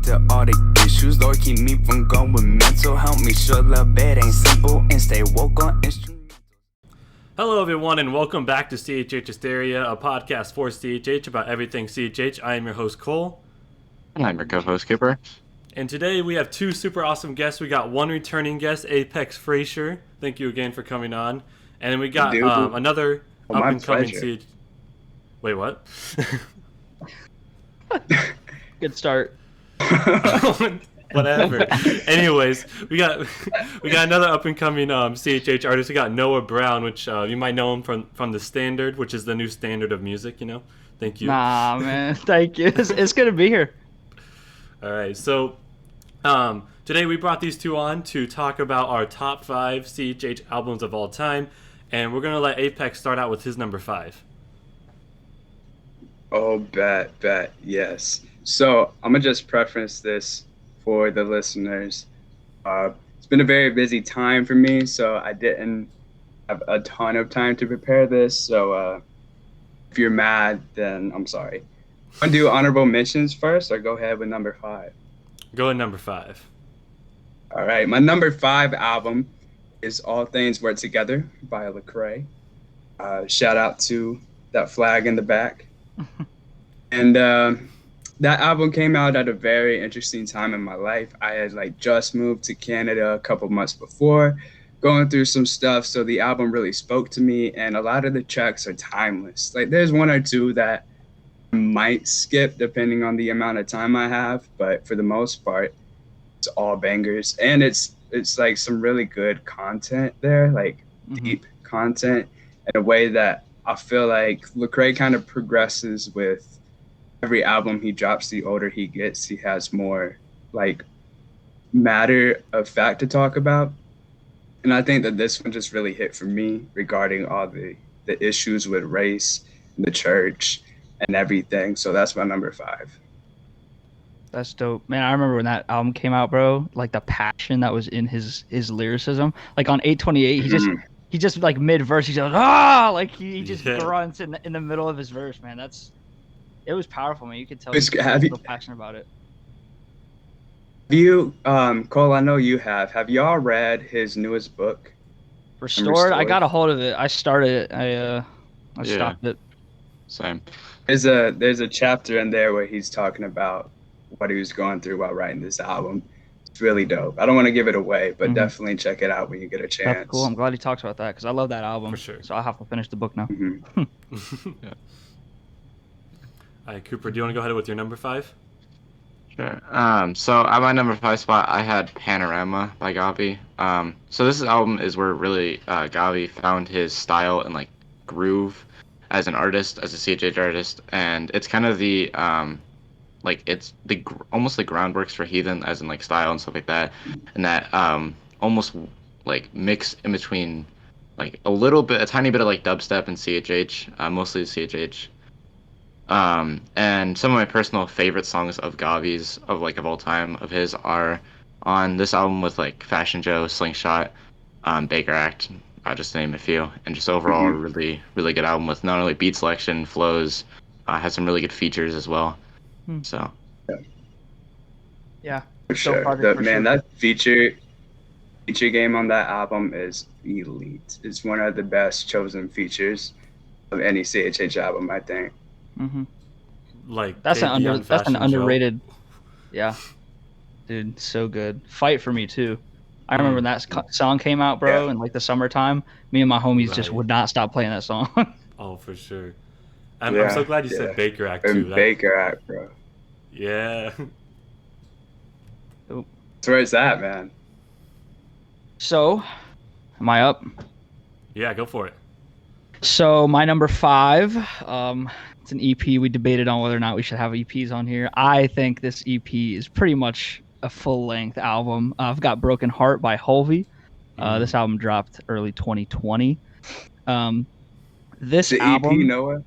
to all the issues. Lord, keep me from going mental. Help me sure the bed ain't simple and stay woke on instrumentals. Hello, everyone, and welcome back to CHH Hysteria, a podcast for CHH about everything CHH. I am your host, Cole. And I'm your co-host, Cooper. And today we have two super awesome guests. We got one returning guest, Apex Frazier. Thank you again for coming on. And then we got another up-and-coming CHH. Wait, what? Good start. Whatever. Anyways, we got another up and coming CHH artist. We got Noah Brown, which you might know him from the Standard, which is the new standard of music. You know. Thank you. Nah, man. Thank you. It's good to be here. All right. So today we brought these two on to talk about our top 5 CHH albums of all time, and we're gonna let Apex start out with his number 5. Oh, bet, yes. So I'm gonna just preface this for the listeners. It's been a very busy time for me, so I didn't have a ton of time to prepare this. So if you're mad, then I'm sorry. Want to do honorable mentions first, or go ahead with number 5? Go with number 5. All right, my number 5 album is All Things Work Together by Lecrae. Shout out to that flag in the back. And that album came out at a very interesting time in my life. I had just moved to Canada a couple months before, going through some stuff. So the album really spoke to me, and a lot of the tracks are timeless. There's one or two that I might skip depending on the amount of time I have, but for the most part, it's all bangers. And it's some really good content there, deep content, in a way that I feel like Lecrae kind of progresses with every album he drops. The older he gets, he has more matter of fact to talk about. And I think that this one just really hit for me regarding all the issues with race, the church, and everything. So that's my number 5. That's dope. Man, I remember when that album came out, bro. The passion that was in his lyricism. On 828, he just mid-verse, he's like, he just grunts in the middle of his verse, man. It was powerful, man. You could tell he's so passionate about it. Have you, Cole, I know you have. Have y'all read his newest book? Restored? I got a hold of it. I started it. I stopped it. Same. There's a chapter in there where he's talking about what he was going through while writing this album. It's really dope. I don't want to give it away, but definitely check it out when you get a chance. That's cool. I'm glad he talks about that because I love that album. For sure. So I'll have to finish the book now. Yeah. All right, Cooper, do you want to go ahead with your number 5? Sure. So at my number 5 spot, I had Panorama by Gobby. So this album is where really Gobby found his style and groove as an artist, as a CHH artist, and it's kind of the it's the almost groundworks for Heathen, as in style and stuff like that, and that almost mix in between a tiny bit of dubstep and CHH, mostly CHH. And some of my personal favorite songs of Gobby's of all time of his are on this album with Fashion Joe, Slingshot, Baker Act, just to name a few, and just overall a really, really good album with not only beat selection, flows, has some really good features as well. So yeah, for sure. That feature game on that album is elite. It's one of the best chosen features of any CHH album, I think. That's an underrated. Yeah, dude, so good. Fight for Me too. I remember when that song came out, bro, in the summertime. Me and my homies just would not stop playing that song. Oh, for sure. I'm so glad you said Baker Act too. Baker Act, bro. Yeah. Oh. So where's that, man? So, am I up? Yeah, go for it. So my number 5, it's an EP. We debated on whether or not we should have EPs on here. I think this EP is pretty much a full-length album. I've got Broken Heart by Hulvey. This album dropped early 2020. This the album, EP, Noah?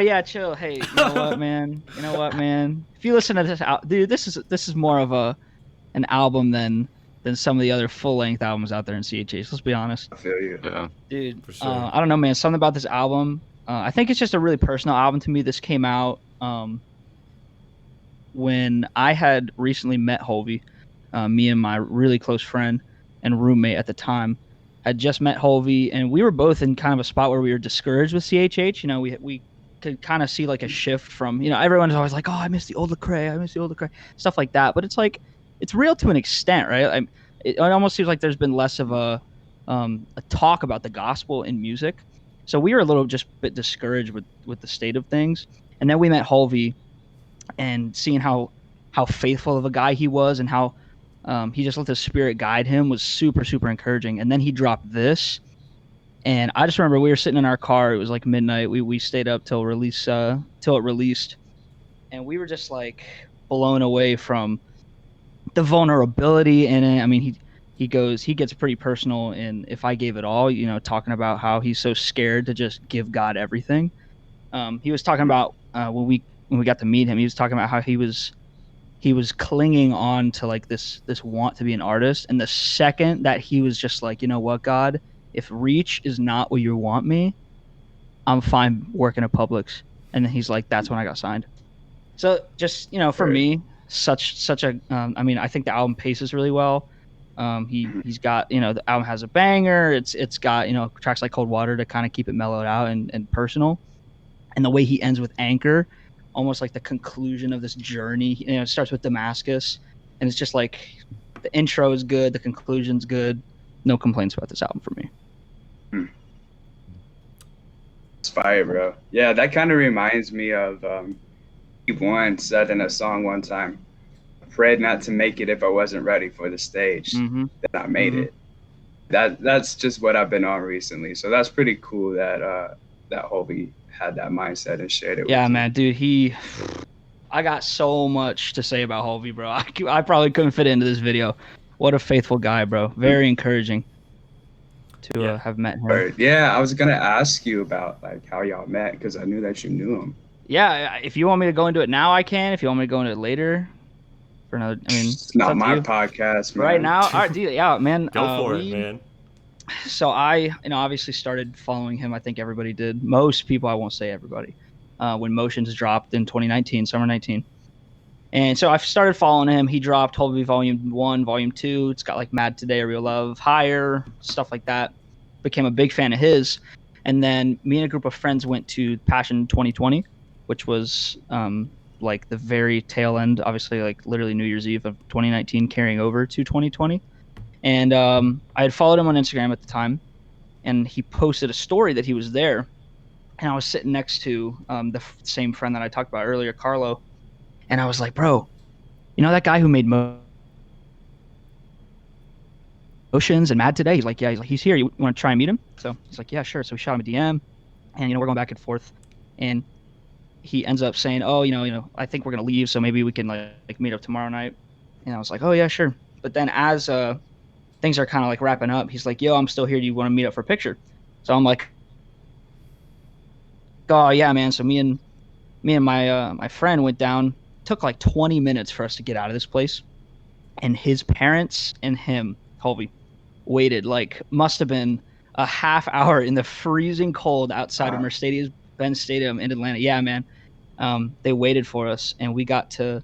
Yeah, chill. Hey, you know what, man? If you listen to this, dude, this is more of an album than some of the other full-length albums out there in CHH. Let's be honest. I feel you. yeah. Dude, For sure. I don't know, man. Something about this album. I think it's just a really personal album to me. This came out when I had recently met Hovey, me and my really close friend and roommate at the time had just met Hovey, and we were both in kind of a spot where we were discouraged with CHH. You know, we could kind of see like a shift from, you know, everyone's always like, oh, I miss the old Lecrae, I miss the old Lecrae, stuff like that. But it's like, it's real to an extent, right? It almost seems like there's been less of a talk about the gospel in music. So we were a little just a bit discouraged with the state of things. And then we met Hovey, and seeing how faithful of a guy he was, and how he just let the Spirit guide him, was super, super encouraging. And then he dropped this, and I just remember we were sitting in our car. It was like midnight. We stayed up till till it released, and we were just like blown away from the vulnerability in it. I mean, he gets pretty personal in If I Gave It All, you know, talking about how he's so scared to just give God everything. He was talking about when we got to meet him, he was talking about how he was clinging on to like this want to be an artist, and the second that he was just like, you know what, God, if reach is not what you want me, I'm fine working at Publix. And then he's like, that's when I got signed. So just, you know, for me, such a I mean, I think the album paces really well. He's got, you know, the album has a banger. It's got, you know, tracks like Cold Water to kind of keep it mellowed out and personal. And the way he ends with Anchor, almost like the conclusion of this journey. You know, it starts with Damascus, and it's just like the intro is good, the conclusion's good. No complaints about this album for me. It's fire, bro. Yeah, that kind of reminds me of One said in a song one time, I prayed not to make it if I wasn't ready for the stage. Mm-hmm. Then I made it. That's just what I've been on recently. So that's pretty cool that that Hovey had that mindset and shared it with you. Man, dude, I got so much to say about Hovey, bro. I probably couldn't fit it into this video. What a faithful guy, bro. Very encouraging to have met him. Yeah, I was gonna ask you about like how y'all met, because I knew that you knew him. Yeah, if you want me to go into it now, I can. If you want me to go into it later, for another, I mean, it's not my podcast, man. Right now, all right, dude, yeah, man. Go for it, man. So I, you know, obviously started following him. I think everybody did. Most people, I won't say everybody, when Motions dropped in 2019, summer 19. And so I started following him. He dropped Hovey Volume 1, Volume 2. It's got like Mad Today, Real Love, Higher, stuff like that. Became a big fan of his. And then me and a group of friends went to Passion 2020, which was like the very tail end, obviously, like literally New Year's Eve of 2019 carrying over to 2020. And I had followed him on Instagram at the time, and he posted a story that he was there. And I was sitting next to the same friend that I talked about earlier, Carlo. And I was like, bro, you know that guy who made Motions and Mad Today? He's like, yeah, he's here. You want to try and meet him? So he's like, yeah, sure. So we shot him a DM, and, you know, we're going back and forth. And he ends up saying, oh, you know, I think we're going to leave, so maybe we can like meet up tomorrow night. And I was like, oh, yeah, sure. But then as things are kind of like wrapping up, he's like, yo, I'm still here. Do you want to meet up for a picture? So I'm like, oh, yeah, man. So me and my friend went down. Took like 20 minutes for us to get out of this place. And his parents and him, Hovey, waited like, must have been a half hour in the freezing cold outside of Mercedes-Benz Stadium in Atlanta. Yeah, man. They waited for us, and we got to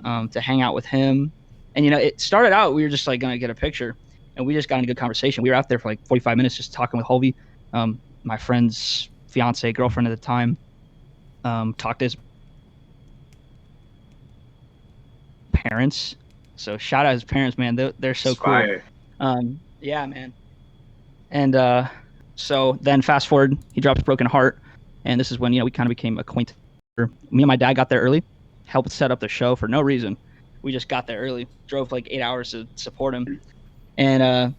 hang out with him. And, you know, it started out, we were just like going to get a picture, and we just got in a good conversation. We were out there for like 45 minutes just talking with Hovey, my friend's girlfriend at the time. Talked to his parents. So shout out his parents, man. They're so cool. Yeah, man. And so then fast forward, he drops Broken Heart, and this is when, you know, we kind of became acquainted. Me and my dad got there early, helped set up the show for no reason. We just got there early, drove like 8 hours to support him. And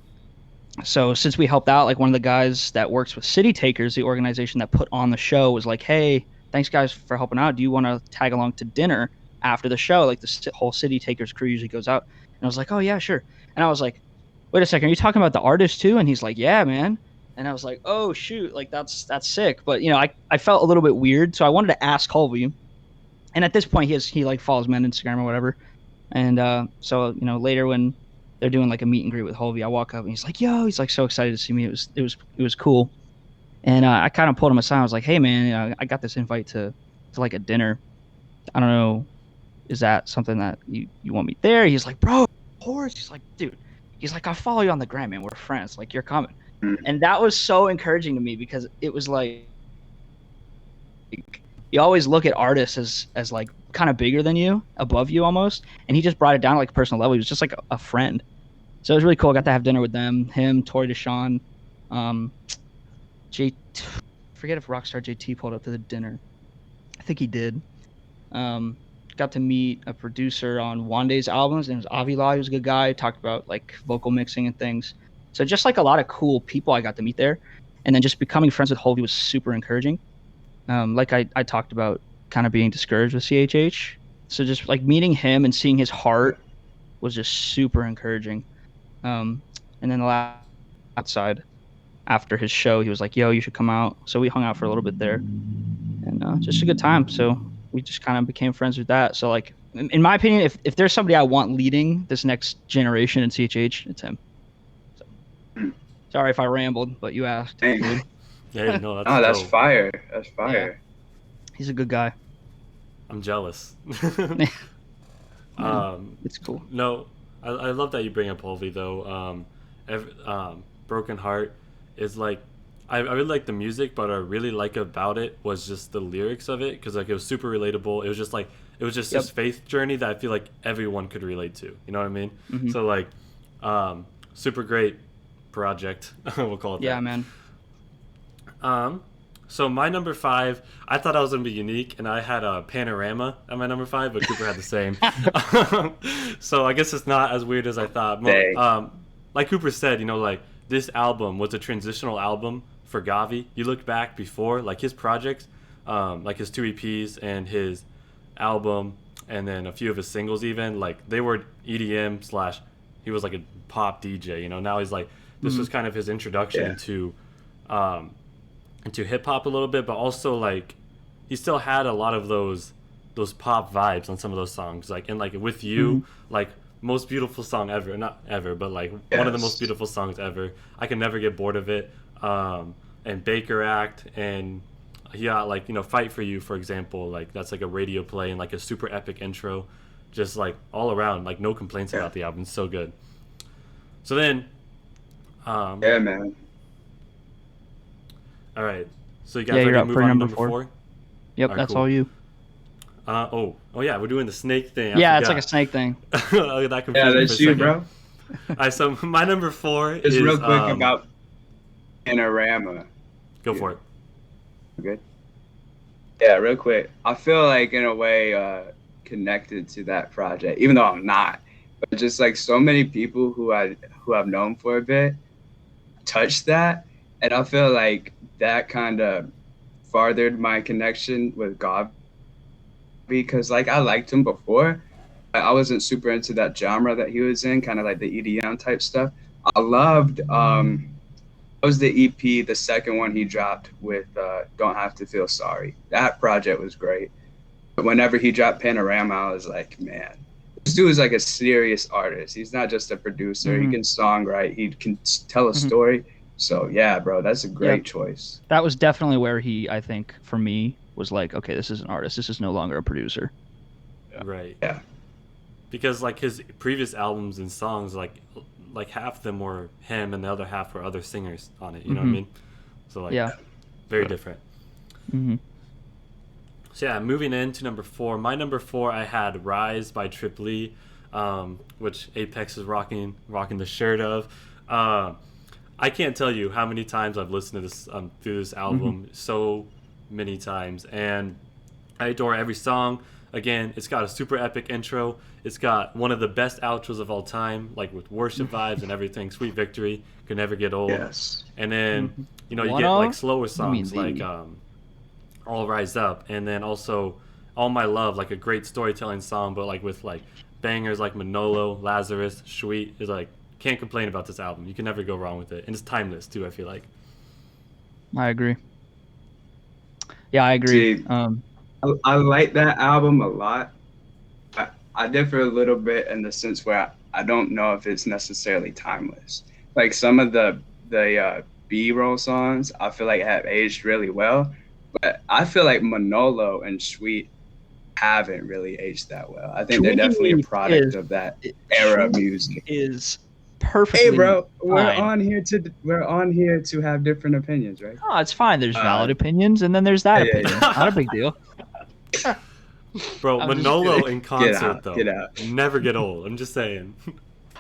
so since we helped out, like one of the guys that works with City Takers, the organization that put on the show, was like, hey, thanks guys for helping out. Do you want to tag along to dinner after the show? Like the whole City Takers crew usually goes out. And I was like, oh yeah, sure. And I was like, wait a second, are you talking about the artist too? And he's like, yeah, man. And I was like, oh shoot, like that's sick. But, you know, I felt a little bit weird, so I wanted to ask Hovey. And at this point, he like follows me on Instagram or whatever. And so, you know, later when they're doing like a meet and greet with Hovey, I walk up and he's like, yo, he's like so excited to see me. It was cool. And I kind of pulled him aside. I was like, hey man, you know, I got this invite to like a dinner. I don't know, is that something that you want me there? He's like, bro, of course. He's like, dude. He's like, I follow you on the gram, man. We're friends. Like, you're coming. And that was so encouraging to me because it was like, you always look at artists as like kind of bigger than you, above you almost. And he just brought it down to like a personal level. He was just like a friend. So it was really cool. I got to have dinner with them, him, Tori Deshawn, forget if Rockstar JT pulled up to the dinner. I think he did. Got to meet a producer on Wande's albums, and it was Avila. He was a good guy. Talked about like vocal mixing and things. So just like a lot of cool people I got to meet there, and then just becoming friends with Hovey was super encouraging. Like I talked about, kind of being discouraged with CHH. So just like meeting him and seeing his heart was just super encouraging. And then the last outside after his show, he was like, "Yo, you should come out." So we hung out for a little bit there, and just a good time. So we just kind of became friends with that. So like, in my opinion, if there's somebody I want leading this next generation in CHH, it's him. So, sorry if I rambled, but you asked. Yeah, no, that's fire. That's fire. Yeah. He's a good guy. I'm jealous. It's cool. No, I love that you bring up Hovey though. Broken Heart is like, I really like the music, but what I really like about it was just the lyrics of it, because like it was super relatable. It was just like, it was just this faith journey that I feel like everyone could relate to. You know what I mean? Mm-hmm. So like, super great project. We'll call it that. Yeah, man. So my number 5, I thought I was gonna be unique, and I had a Panorama at my number 5, but Cooper had the same. So I guess it's not as weird as I thought. Like Cooper said, you know, like this album was a transitional album for Gobby. You look back before, like his projects, like his 2 EPs and his album, and then a few of his singles, even like they were EDM / he was like a pop DJ. You know, now he's like, this was kind of his introduction to into hip hop a little bit, but also like he still had a lot of those pop vibes on some of those songs, like, and like With You, like most beautiful song ever, not ever, but like one of the most beautiful songs ever. I can never get bored of it. And Baker Act, and like, you know, Fight for You, for example, like that's like a radio play and like a super epic intro, just like all around, like no complaints about the album. It's so good. So then yeah, man. All right, so you guys ready to move on to number 4? Yep, right, that's cool. All you. Oh yeah, we're doing the snake thing. Yeah, it's like a snake thing. That yeah, that's you, bro. All right, so my number 4 is real quick about Panorama. Go for it. Good. Yeah, real quick. I feel like in a way connected to that project, even though I'm not. But just like so many people who I've known for a bit touched that, and I feel like that kind of farthered my connection with Gobby, because like I liked him before. I wasn't super into that genre that he was in, kind of like the EDM type stuff. I loved what was the EP, the second one he dropped with Don't Have to Feel Sorry. That project was great. But whenever he dropped Panorama, I was like, man, this dude is like a serious artist. He's not just a producer. He can songwrite. He can tell a story. So yeah, bro, that's a great choice. That was definitely where he, I think, for me, was like, okay, this is an artist. This is no longer a producer. Right. Yeah. Because like his previous albums and songs, like half of them were him and the other half were other singers on it. You know what I mean? So like, very different. So yeah, moving into number 4. My number 4, I had Rise by Trip Lee, which Apex is rocking the shirt of. I can't tell you how many times I've listened to this through this album, so many times, and I adore every song. Again, it's got a super epic intro. It's got one of the best outros of all time, like with worship vibes and everything. Sweet Victory, Could Never Get Old. Yes. And then you know, you get like slower songs like All Rise Up, and then also All My Love, like a great storytelling song, but like with like bangers like Manolo, Lazarus, Sweet. Is like, can't complain about this album. You can never go wrong with it, and it's timeless too, I feel like. I agree. Yeah, I agree. See, I like that album a lot. I differ a little bit in the sense where I don't know if it's necessarily timeless. Like some of the B-roll songs, I feel like have aged really well, but I feel like Manolo and Sweet haven't really aged that well. I think they're definitely a product of that era of music. Is perfectly. Hey, bro, we're fine. on here to have different opinions, right? Oh, it's fine. There's valid opinions, and then there's that opinion. yeah. Not a big deal. Bro, I'm just Manolo kidding. in concert Get out. never get old. I'm just saying.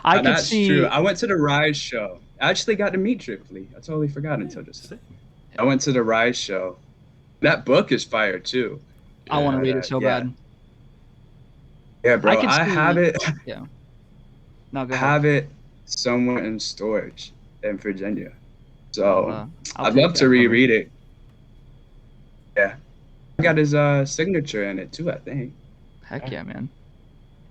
That's true. I went to the Rise show. I actually got to meet Tripoli. I totally forgot until just now. I went to the Rise show. That book is fire too. I want to read it so bad. Yeah, bro. I have it. Yeah. No, go I ahead. have it somewhere in storage in Virginia. So I'll I'd take love that to from you. reread it. Yeah. I got his signature in it too, I think. Heck yeah, man.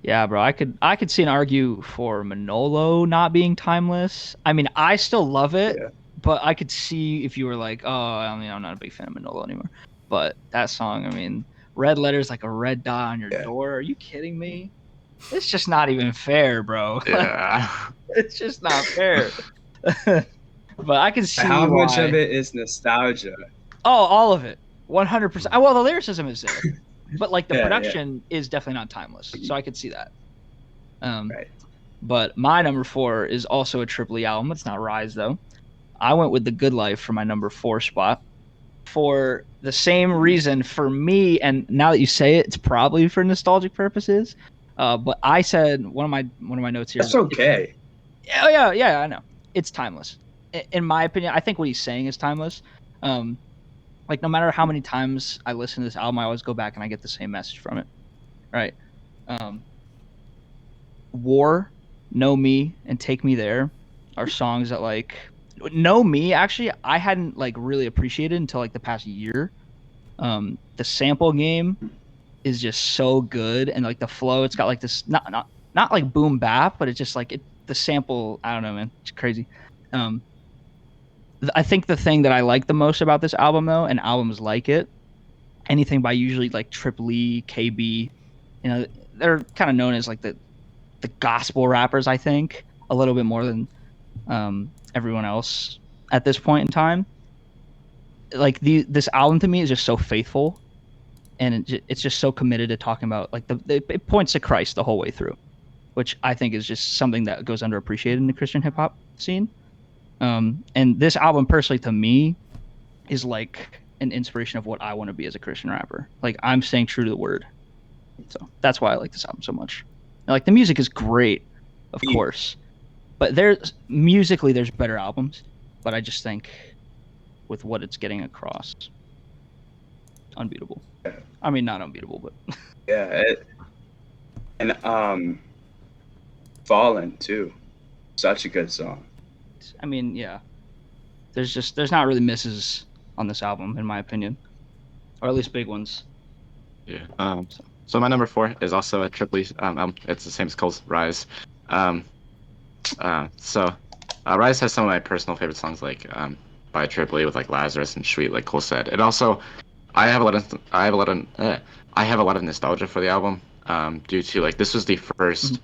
Yeah, bro. I could see an argue for Manolo not being timeless. I mean, I still love it, but I could see if you were like, oh, I mean, I'm not a big fan of Manolo anymore. But that song, I mean, red letters like a red dot on your door. Are you kidding me? It's just not even fair, bro. Yeah. It's just not fair. But I can see How why. much of it is nostalgia? Oh, all of it. 100%. Well, the lyricism is there. But like the production is definitely not timeless. So I could see that. Right. But my number 4 is also a Tripoli album. It's not Rise though. I went with The Good Life for my number 4 spot. For the same reason for me, and now that you say it, it's probably for nostalgic purposes. But I said one of my notes here. That's okay. Yeah, I know. It's timeless. In my opinion, I think what he's saying is timeless. Like no matter how many times I listen to this album, I always go back and I get the same message from it. Right? War, Know Me, and Take Me There are songs that like Know Me, actually, I hadn't like really appreciated until like the past year. The sample game is just so good, and like the flow, it's got like this not like boom bap, but it's just like the sample. I don't know, man, it's crazy. I think the thing that I like the most about this album, though, and albums like it, anything by usually like Tripoli, KB, you know, they're kind of known as like the gospel rappers. I think a little bit more than everyone else at this point in time. Like this album to me is just so faithful, and it's just so committed to talking about like it points to Christ the whole way through, which I think is just something that goes underappreciated in the Christian hip hop scene. And this album personally to me is like an inspiration of what I want to be as a Christian rapper. Like I'm staying true to the word. So that's why I like this album so much. And, like the music is great, of course, but there's better albums, but I just think with what it's getting across, unbeatable. I mean, not unbeatable, but and Fallen too, such a good song. I mean, yeah, there's not really misses on this album in my opinion, or at least big ones. Yeah. So my number 4 is also a Tripoli album. It's the same as Cole's Rise. So Rise has some of my personal favorite songs, like by Tripoli with like Lazarus and Sweet, like Cole said. It also I have a lot of nostalgia for the album, due to like this was the first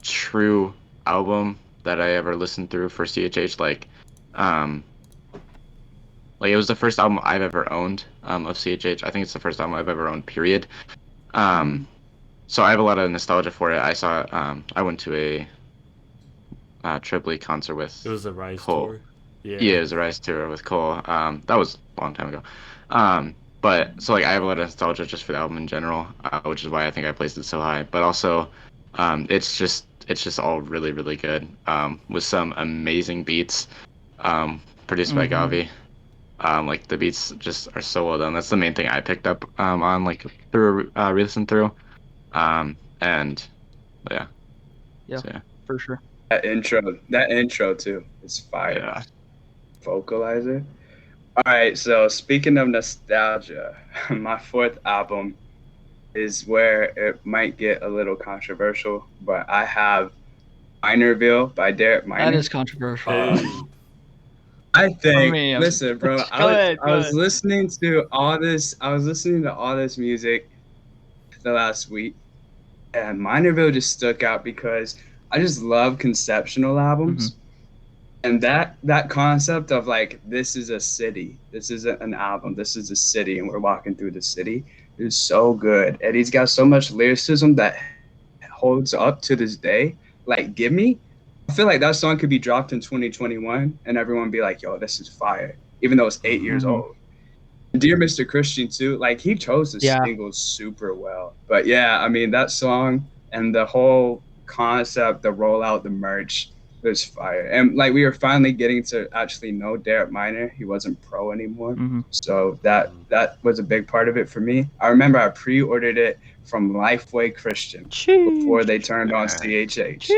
true album that I ever listened through for CHH. Like it was the first album I've ever owned of CHH. I think it's the first album I've ever owned, period. So I have a lot of nostalgia for it. I went to a Tripoli concert with It was a Rise Cole. tour. Yeah, it was a Rise tour with Cole. That was a long time ago. But so like I have a lot of nostalgia just for the album in general, which is why I think I placed it so high. But also, it's just all really, really good, with some amazing beats, produced by Gobby. Like the beats just are so well done. That's the main thing I picked up on like through re-listen through, and yeah. Yeah, So, yeah. for sure. That intro too is fire. Yeah. Vocalizer. All right, so speaking of nostalgia, my 4th album is where it might get a little controversial, but I have Minorville by Derek Minor. That is controversial. I think. me, Listen, bro. I was listening to all this. I was listening to all this music the last week, and Minorville just stuck out because I just love conceptual albums, and that concept of like this is a city. This isn't an album. This is a city, and we're walking through the city. is so good, and he's got so much lyricism that holds up to this day. Like, Give Me, I feel like that song could be dropped in 2021 and everyone be like, yo, this is fire, even though it's 8 years old. Dear Mr. Christian too, like he chose the singles super well. But yeah, I mean that song and the whole concept, the rollout, the merch was fire. And like we were finally getting to actually know Derek Minor. He wasn't pro anymore. So that was a big part of it for me. I remember I pre-ordered it from Lifeway Christian before they turned on CHH.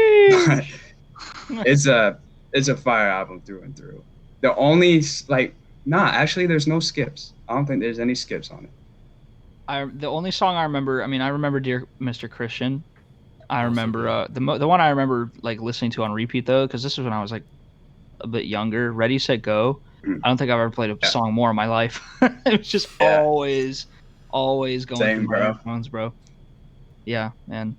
It's a fire album through and through. The only actually there's no skips. I don't think there's any skips on it. The only song I remember Dear Mr. Christian. I remember the one I remember like listening to on repeat though, because this was when I was like a bit younger. Ready, Set, Go. I don't think I've ever played a song more in my life. It was just always going through my headphones, bro. Yeah, man.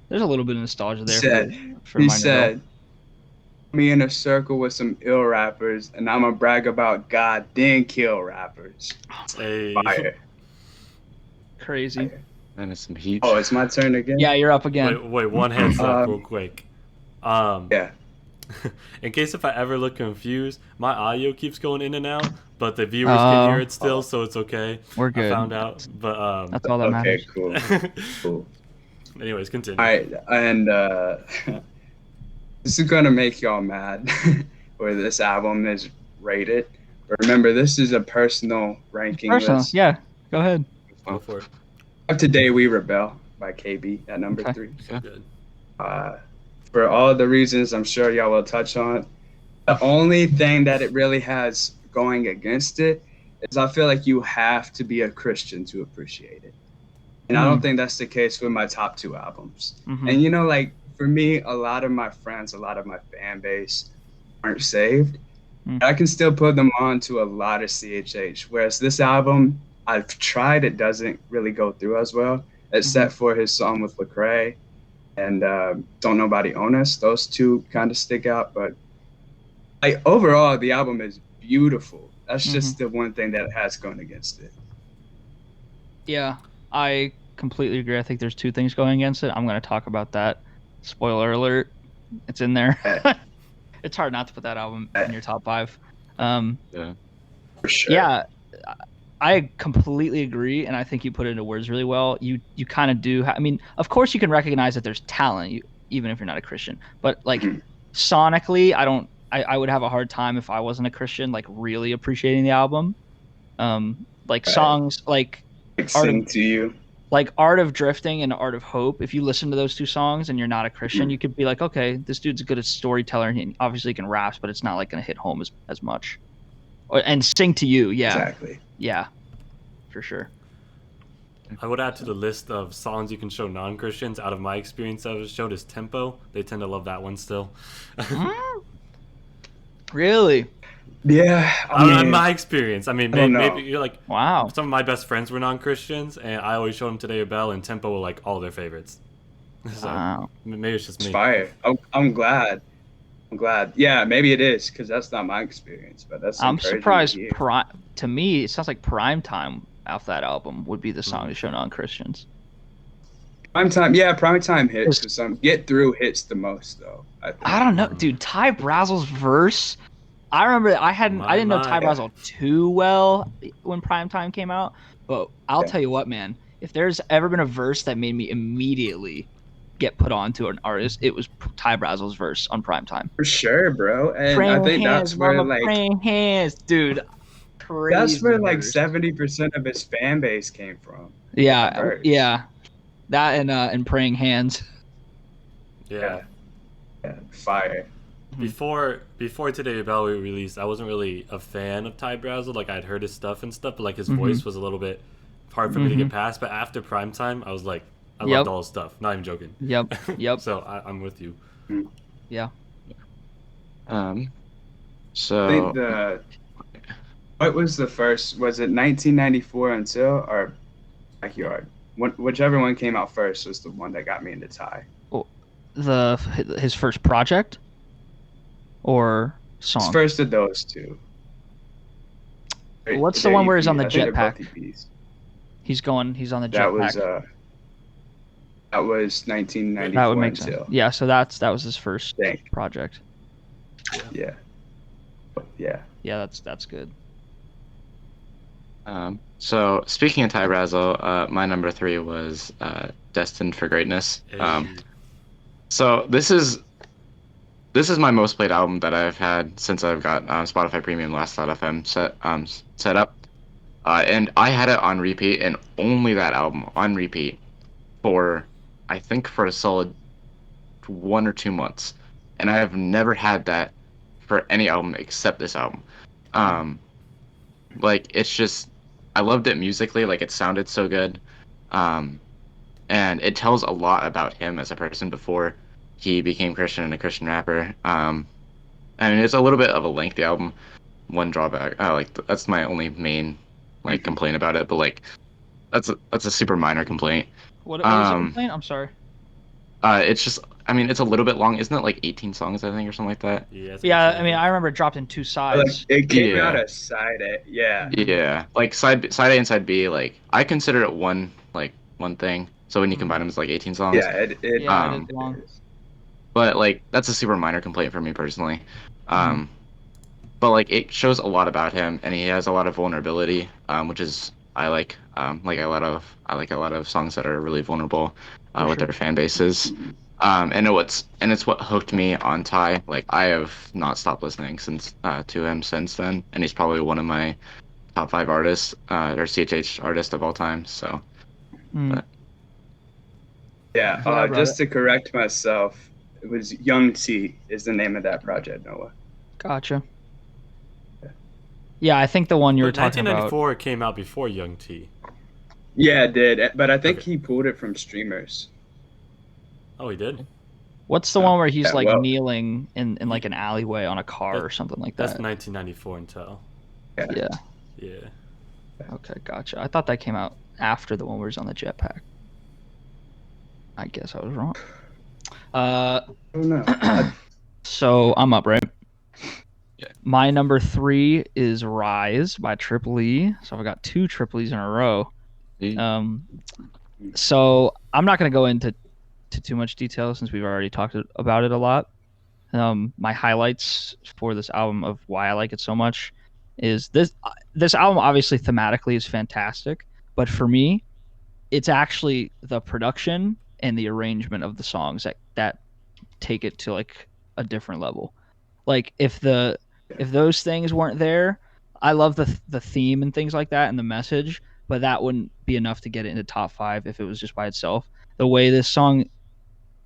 There's a little bit of nostalgia there. He said, me in a circle with some ill rappers, and I'ma brag about God, then kill rappers. Hey. Fire. Crazy. Fire. And it's some heat. Oh, it's my turn again? Yeah, you're up again. Wait, one heads up real quick. Yeah. In case if I ever look confused, my audio keeps going in and out, but the viewers can hear it still, so it's okay. We're good. I found out, but that's all that matters. Okay, cool. Anyways, continue. All right, and this is gonna make y'all mad where this album is rated. But remember, this is a personal ranking list. Yeah. Go ahead. Go for it. Today We Rebel by KB at number 3. So good. For all the reasons I'm sure y'all will touch on, the only thing that it really has going against it is I feel like you have to be a Christian to appreciate it. And I don't think that's the case with my top 2 albums. And you know, like for me, a lot of my friends, a lot of my fan base aren't saved. I can still put them on to a lot of CHH. Whereas this album, I've tried, it doesn't really go through as well, except for his song with Lecrae and Don't Nobody Own Us. Those 2 kind of stick out. But like overall, the album is beautiful. That's just the one thing that it has going against it. Yeah, I completely agree. I think there's 2 things going against it. I'm going to talk about that. Spoiler alert. It's in there. It's hard not to put that album in your top 5. Yeah. For sure. Yeah, I completely agree, and I think you put it into words really well. You kind of do. I mean, of course, you can recognize that there's talent, even if you're not a Christian. But like sonically, I would have a hard time if I wasn't a Christian, like really appreciating the album. Songs like Sing to You, like Art of Drifting and Art of Hope. If you listen to those 2 songs and you're not a Christian, you could be like, okay, this dude's good at storyteller, and he obviously can rap, but it's not like gonna hit home as much. And Sing to You, yeah. Exactly. Yeah, for sure. I would add to the list of songs you can show non-Christians. Out of my experience, I've showed is Tempo. They tend to love that one still. Really? Yeah. In my experience, I mean, maybe you're like, wow. Some of my best friends were non-Christians, and I always showed them Today Bell and Tempo were like all their favorites. So Wow. Maybe it's just me. It's fire. I'm glad. Yeah, maybe it is because that's not my experience, but that's. I'm surprised. To me, it sounds like Prime Time off that album would be the song to show non-Christians. Prime Time hits for some. Get Through hits the most though. I don't know, dude. Ty Brazel's verse. I remember I didn't know Ty Brazel too well when Prime Time came out, but I'll tell you what, man. If there's ever been a verse that made me immediately get put on to an artist, it was Ty Brazel's verse on Prime Time. For sure, bro. And I think that's where like praying hands, dude. Crazy that's where like verse. 70% of his fan base came from. Yeah. That and praying hands. Yeah. Fire. Before Today Bell we released, I wasn't really a fan of Ty Brazel. Like I'd heard his stuff and stuff, but like his voice was a little bit hard for me to get past. But after Prime Time, I was like, I loved all his stuff. Not even joking. Yep. So I'm with you. Yeah. So. I think what was the first? Was it 1994 Until or Backyard? Whichever one came out first was the one that got me into Ty. His first project or song? His first of those 2. What's the one where he's on the jetpack? He's on the That was jetpack. that was 1994 That would make sense. until Yeah, so that was his first I think. project. Yeah. Yeah. Yeah, that's good. So speaking of Ty Razzle, my number 3 was Destined for Greatness. So this is my most played album that I've had since I've got Spotify Premium Last.fm set up, and I had it on repeat, and only that album on repeat for I think for a solid 1 or 2 months, and I have never had that for any album except this album. Like it's just I loved it musically, like it sounded so good, and it tells a lot about him as a person before he became Christian and a Christian rapper. I mean, it's a little bit of a lengthy album. One drawback, that's my only main complaint about it, but like that's a super minor complaint. What is your complaint? I'm sorry. It's just, I mean, it's a little bit long, isn't it? Like 18 songs, I think, or something like that. Yeah, I mean, I remember it dropped in 2 sides. Like, it came out as side A. Yeah. Yeah, like side A and side B. Like I consider it one thing. So when you combine them, it's like 18 songs. Yeah, it it is long. But like that's a super minor complaint for me personally. But like it shows a lot about him, and he has a lot of vulnerability, which is I like. I like a lot of songs that are really vulnerable with their fan bases. And it's what hooked me on Ty. Like I have not stopped listening to him since then, and he's probably one of my top 5 artists or CHH artists of all time. So. But. Yeah. Just to correct myself. It was Young T is the name of that project, Noah. Gotcha. Yeah, I think the one you were talking about. 1994 came out before Young T. Yeah, it did, but I think he pulled it from streamers. Oh, he did? What's the one where he's kneeling in like an alleyway on a car or something like that? That's 1994 until. Yeah. Yeah. Okay, gotcha. I thought that came out after the one where he's on the jetpack. I guess I was wrong. I don't know. So I'm up, right? Yeah. My number 3 is Rise by Triple E. So I've got 2 Triple E's in a row. So I'm not going to go into too much detail since we've already talked about it a lot. My highlights for this album of why I like it so much is this album obviously thematically is fantastic, but for me, it's actually the production and the arrangement of the songs that take it to like a different level. Like if those things weren't there, I love the theme and things like that and the message, but that wouldn't be enough to get it into top 5 if it was just by itself. The way this song,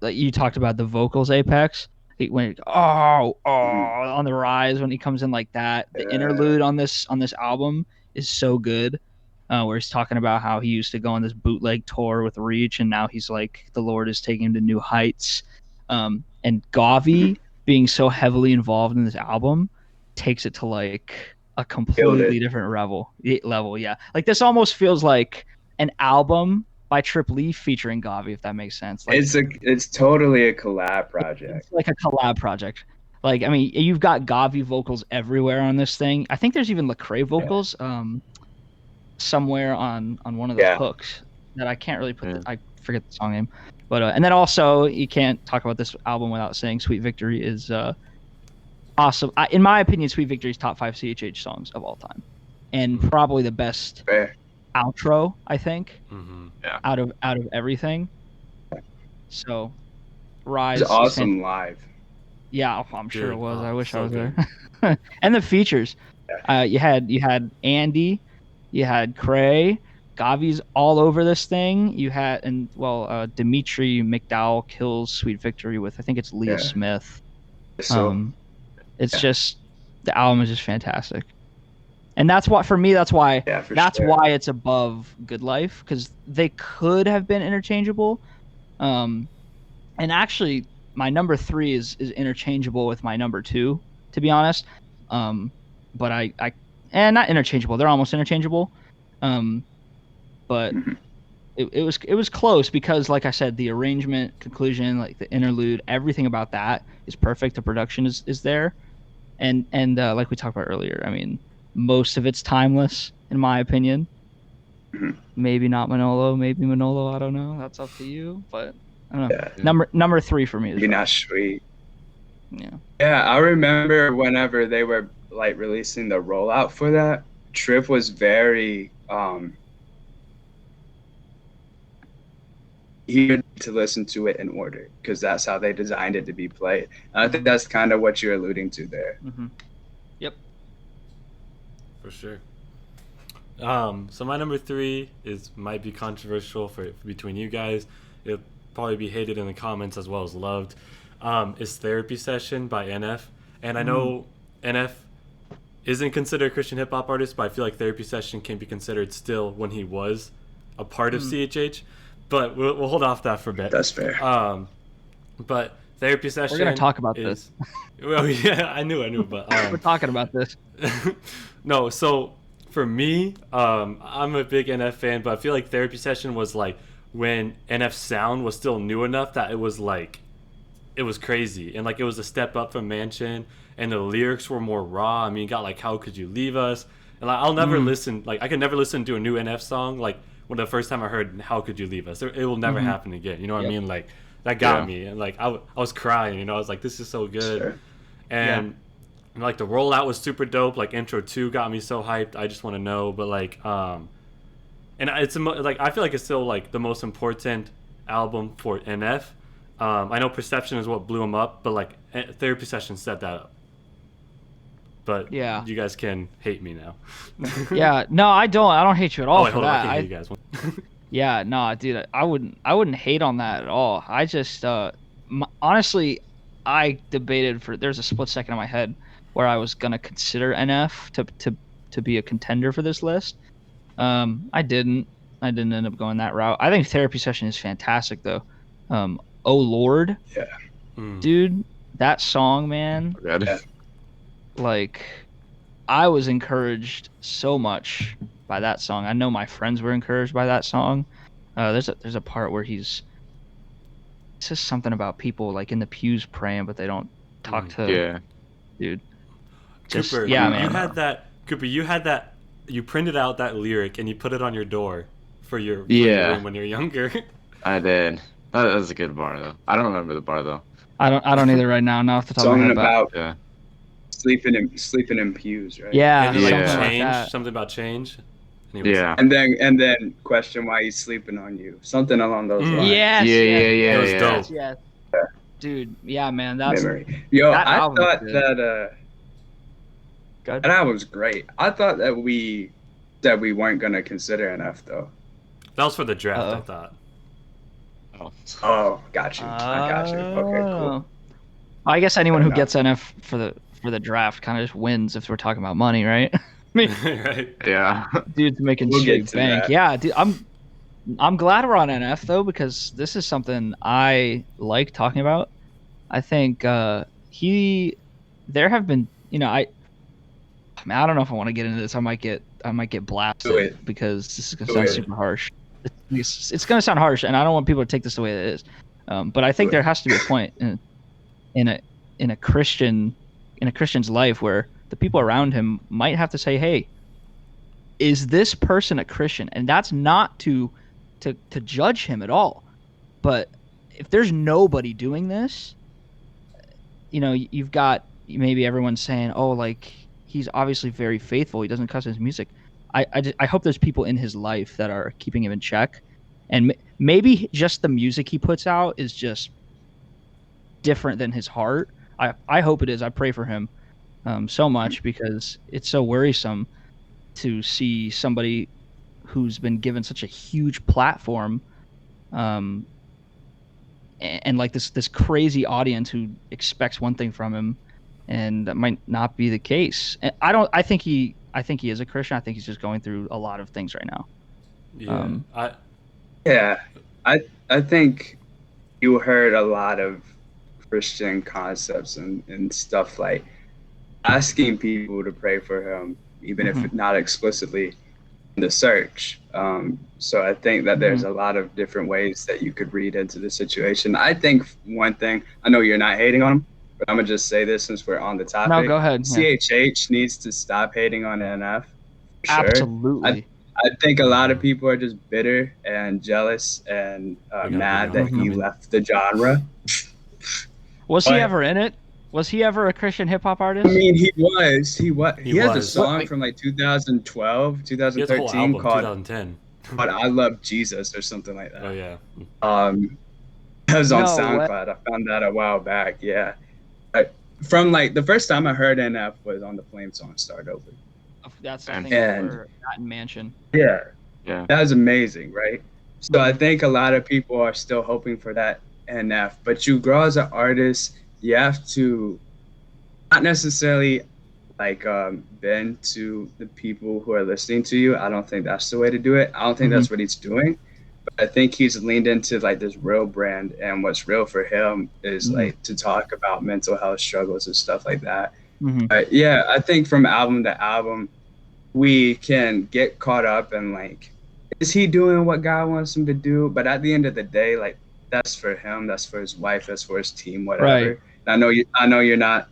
like you talked about the vocals, Apex, when on the rise when he comes in like that, the interlude on this album is so good. Where he's talking about how he used to go on this bootleg tour with Reach, and now he's like the Lord is taking him to new heights. And Gobby being so heavily involved in this album takes it to like a completely different level. Yeah, like this almost feels like an album by Triple E featuring Gobby, if that makes sense. Like, it's totally a collab project. It's like a collab project. Like I mean, you've got Gobby vocals everywhere on this thing. I think there's even Lecrae vocals. Somewhere on one of the hooks that I can't really put. I forget the song name, but and then also you can't talk about this album without saying "Sweet Victory" is awesome. In my opinion, "Sweet Victory" is top 5 CHH songs of all time, and probably the best outro. I think out of everything. So, Rise it's awesome live. Yeah, I'm sure it was. I wish I was there. And the features, you had Andy. You had Cray, Gavi's all over this thing. You had, Dimitri McDowell kills Sweet Victory with, I think it's Leah Smith. It's just, the album is just fantastic. And that's why, for me, that's why it's above Good Life, because they could have been interchangeable. And actually, my number 3 is interchangeable with my number 2, to be honest. But and not interchangeable. They're almost interchangeable. But it was close because, like I said, the arrangement, conclusion, like the interlude, everything about that is perfect. The production is there. And like we talked about earlier, I mean, most of it's timeless, in my opinion. Maybe not Manolo, maybe Manolo. I don't know. That's up to you. But I don't know. Yeah. Number 3 for me is Maybe Rock. not Sweet. Yeah. Yeah, I remember whenever they were like releasing the rollout for that, Trip was very eager to listen to it in order because that's how they designed it to be played. And I think that's kind of what you're alluding to there. Yep. For sure. So my number 3 might be controversial for between you guys. It'll probably be hated in the comments as well as loved. Is Therapy Session by NF. And I know NF isn't considered a Christian hip hop artist, but I feel like Therapy Session can be considered still when he was a part of CHH. But we'll hold off that for a bit. That's fair. But Therapy Session. We're gonna talk about this. Well, yeah, I knew, but we're talking about this. No, so for me, I'm a big NF fan, but I feel like Therapy Session was like when NF's sound was still new enough that it was crazy, and like it was a step up from Mansion, and the lyrics were more raw. I mean, you got like How Could You Leave Us, and like I'll never listen, like I could never listen to a new NF song like when the first time I heard How Could You Leave Us. It will never happen again. You know what I mean? Like that got me, and like I was crying. You know, I was like, this is so good, Sure. and like the rollout was super dope. Like Intro 2 got me so hyped. I Just Want to Know, but like and it's like I feel like it's still like the most important album for NF. I know Perception is what blew him up, but like Therapy Session set that up. But yeah, you guys can hate me now. Yeah, no, I don't hate you at all Oh, wait, for hold on, I that. can't hear you guys. Yeah, no, dude, I wouldn't hate on that at all. I just honestly, I debated there's a split second in my head where I was gonna consider NF to be a contender for this list. I didn't end up going that route. I think Therapy Session is fantastic though. Oh Lord, Yeah. Dude, that song, man. Yeah. Like, I was encouraged so much by that song. I know my friends were encouraged by that song. There's a part where it says something about people like in the pews praying, but they don't talk to. Yeah. Dude. Cooper, yeah, you man. had that. Cooper, you had that. You printed out that lyric and you put it on your door for your room when you're younger. I did. That was a good bar though. I don't remember the bar though. I don't either right now. Not off the top of my head. Something about Yeah. sleeping in pews, right? Yeah, And then, like, something like change, that. something about change. Anyways. Yeah. And then question why he's sleeping on you. Something along those lines. Yes. Yeah. It was dope. Yes. Dude, yeah, man, that's Memory. Yo, that I album thought is good. that album's great. I thought that we weren't gonna consider NF though. That was for the draft, Uh-oh. I thought. Oh, got you. I got you. Okay, cool. I guess anyone who Fair gets NF for the draft kind of just wins if we're talking about money, right? I mean, Right. Yeah. dude's making We'll straight get to bank. that. Yeah, dude, I'm glad we're on NF though, because this is something I like talking about. I think there have been, I don't know if I want to get into this. I might get Do blasted it. because this is gonna Do sound it. super harsh. It's gonna sound harsh, and I don't want people to take this the way it is. But I think Do it. there has to be a point in a Christian's life where the people around him might have to say, "Hey, is this person a Christian?" And that's not to judge him at all. But if there's nobody doing this, you've got maybe everyone saying, "Oh, like he's obviously very faithful. He doesn't cuss in his music." I hope there's people in his life that are keeping him in check, and maybe just the music he puts out is just different than his heart. I hope it is. I pray for him so much, because it's so worrisome to see somebody who's been given such a huge platform, and like this crazy audience who expects one thing from him, and that might not be the case. And I think he is a Christian. I think he's just going through a lot of things right now. Yeah. Yeah, I think you heard a lot of Christian concepts and stuff like asking people to pray for him, even if not explicitly in the search. So I think that there's a lot of different ways that you could read into the situation. I think one thing, I know you're not hating on him, but I'm gonna just say this since we're on the topic. No, go ahead. Yeah. CHH needs to stop hating on NF. For sure. Absolutely. I think a lot of people are just bitter and jealous and mad that he left the genre. Was he ever in it? Was he ever a Christian hip hop artist? I mean, he was. He has a song from like 2012, 2013 called 2010. But I Love Jesus or something like that. Oh yeah. That was on SoundCloud. I found that a while back. Yeah. From like the first time I heard NF was on the Flame song Start Over. That's the thing for Latin Mansion. Yeah. That was amazing, right? So I think a lot of people are still hoping for that NF, but you grow as an artist, you have to not necessarily like bend to the people who are listening to you. I don't think that's the way to do it. I don't think that's what he's doing. But I think he's leaned into like this real brand, and what's real for him is like to talk about mental health struggles and stuff like that. But yeah, I think from album to album, we can get caught up in like, is he doing what God wants him to do? But at the end of the day, like that's for him, that's for his wife, that's for his team, whatever. Right. I know you're not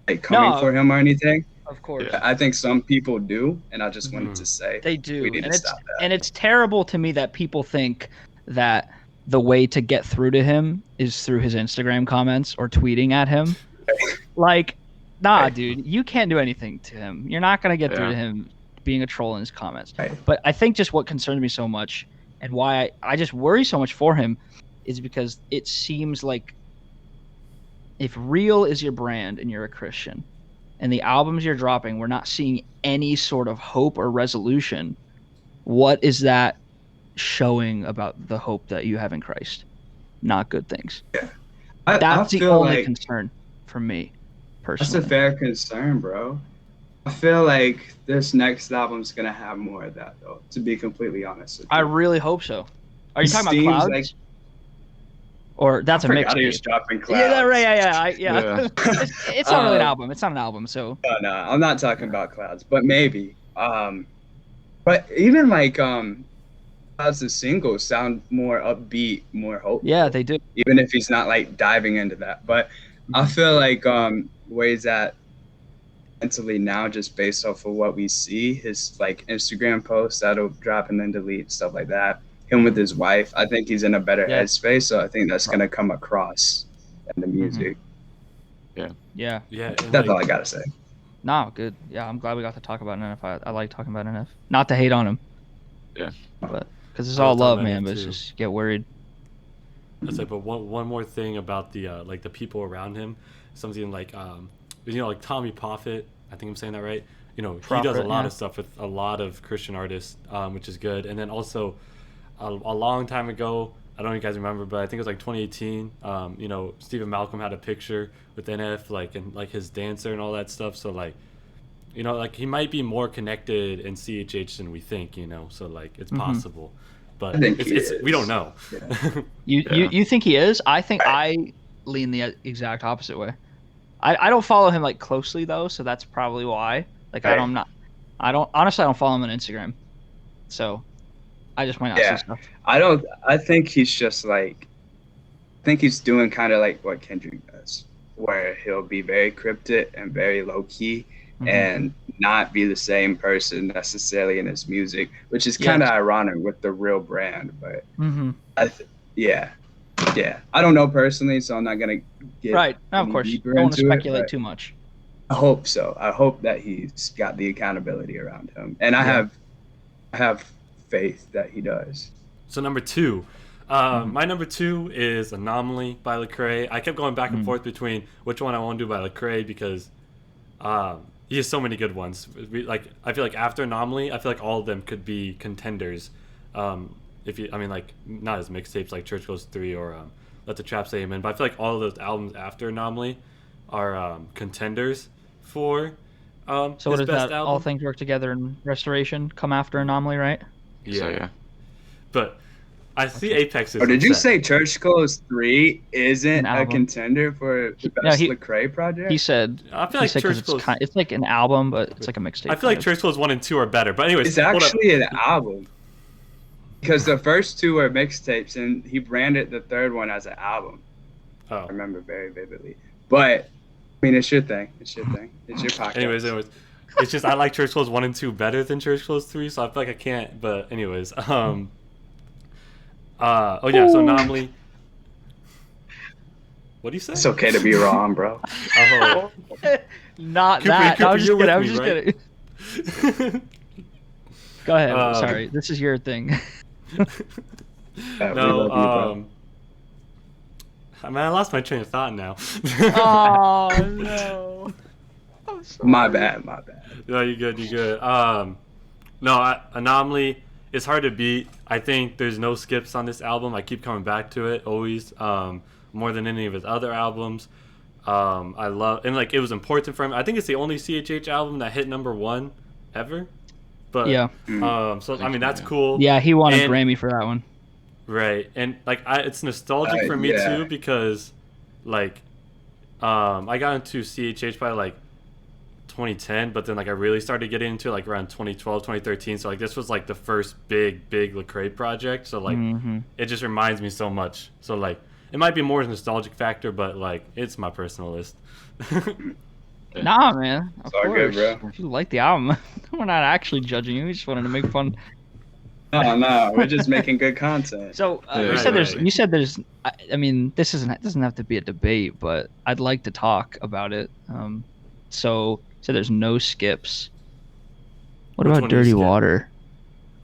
like coming for him or anything. Of course. I think some people do, and I just wanted to say they do. We need to stop that. And it's terrible to me that people think that the way to get through to him is through his Instagram comments or tweeting at him. Like, nah, dude, you can't do anything to him. You're not gonna get through to him being a troll in his comments. Right. But I think just what concerns me so much and why I just worry so much for him is because it seems like if real is your brand and you're a Christian, and the albums you're dropping, we're not seeing any sort of hope or resolution, what is that showing about the hope that you have in Christ? Not good things. Yeah. That's the only concern for me, personally. That's a fair concern, bro. I feel like this next album's going to have more of that, though, to be completely honest with you. I really hope so. Are you talking about Clouds? Like, or that's a mixtape. He was dropping Clouds. Yeah, right, yeah. It's not really an album. It's not an album, so. No, I'm not talking about Clouds, but maybe. But even like Clouds' the singles sound more upbeat, more hopeful. Yeah, they do. Even if he's not like diving into that, but I feel like where he's at mentally now, just based off of what we see, his like Instagram posts that'll drop and then delete, stuff like that. Him with his wife, I think he's in a better headspace, so I think that's gonna come across in the music. Yeah. That's all I gotta say. No, good. Yeah, I'm glad we got to talk about NF. I like talking about NF. Not to hate on him. Yeah. But because it's all love, man. But it's just get worried. That's like, but one more thing about the like the people around him, something like like Tommy Prophet. I think I'm saying that right. He does a lot of stuff with a lot of Christian artists, which is good. And then also, a long time ago, I don't know if you guys remember, but I think it was like 2018. Stephen Malcolm had a picture with NF, and his dancer and all that stuff. So he might be more connected in CHH than we think. So it's possible, but we don't know. Yeah. You think he is? I think I lean the exact opposite way. I don't follow him closely though, so that's probably why. I don't follow him on Instagram, so I just might not see stuff. I think he's just I think he's doing kind of like what Kendrick does, where he'll be very cryptic and very low key and not be the same person necessarily in his music, which is kind of ironic with the real brand. But I don't know personally, so I'm not gonna get right. No, of course, don't want to speculate too much. I hope so. I hope that he's got the accountability around him, and I have faith that he does. So number 2, my number 2 is Anomaly by Lecrae. I kept going back and forth between which one I want to do by Lecrae because he has so many good ones. I feel like after Anomaly, I feel like all of them could be contenders. Not as mixtapes like Church Goes 3 or Let the Trap Say Amen, but I feel like all of those albums after Anomaly are contenders for so his what is best that? album. All Things Work Together and Restoration come after Anomaly, right? Yeah. But I see Apex is did you say Church Goes 3 isn't a contender for the best Lecrae project? He said I feel like Church Goes it's like an album, but it's like a mixtape. I feel like Church Goes 1 and 2 are better. But anyways, it's actually an album. Because the first 2 were mixtapes, and he branded the third one as an album. Oh. I remember very vividly. But, I mean, it's your thing. It's your podcast. Anyways. It's just I like Church Clothes 1 and 2 better than Church Clothes 3, so I feel like I can't. But anyways, oh yeah, so Anomaly. What do you say? It's okay to be wrong, bro. Oh, Not Cooper, that. Cooper, I was just you're kidding. I with was me, just right? kidding. Go ahead. Sorry, this is your thing. No, I mean, I lost my train of thought now. Oh no. I'm sorry. My bad. No, you're good. You're good. No, Anomaly is hard to beat. I think there's no skips on this album. I keep coming back to it always. More than any of his other albums. I love, and like it was important for him. I think it's the only CHH album that hit #1 ever. But Yeah. so I mean that's cool. Yeah, he won a Grammy for that one. Right, and like it's nostalgic for me too because like I got into CHH by like 2010, but then like I really started getting into it, like around 2012, 2013. So like this was like the first big Lecrae project. So like it just reminds me so much. So like it might be more a nostalgic factor, but like it's my personal list. Nah, man. Of all course. good, bro. If you like the album, we're not actually judging you. We just wanted to make fun. No, we're just making good content. So you Right, said right. You said there's. I mean, this doesn't have to be a debate, but I'd like to talk about it. So there's no skips. What Which about one do you Dirty skip? Water?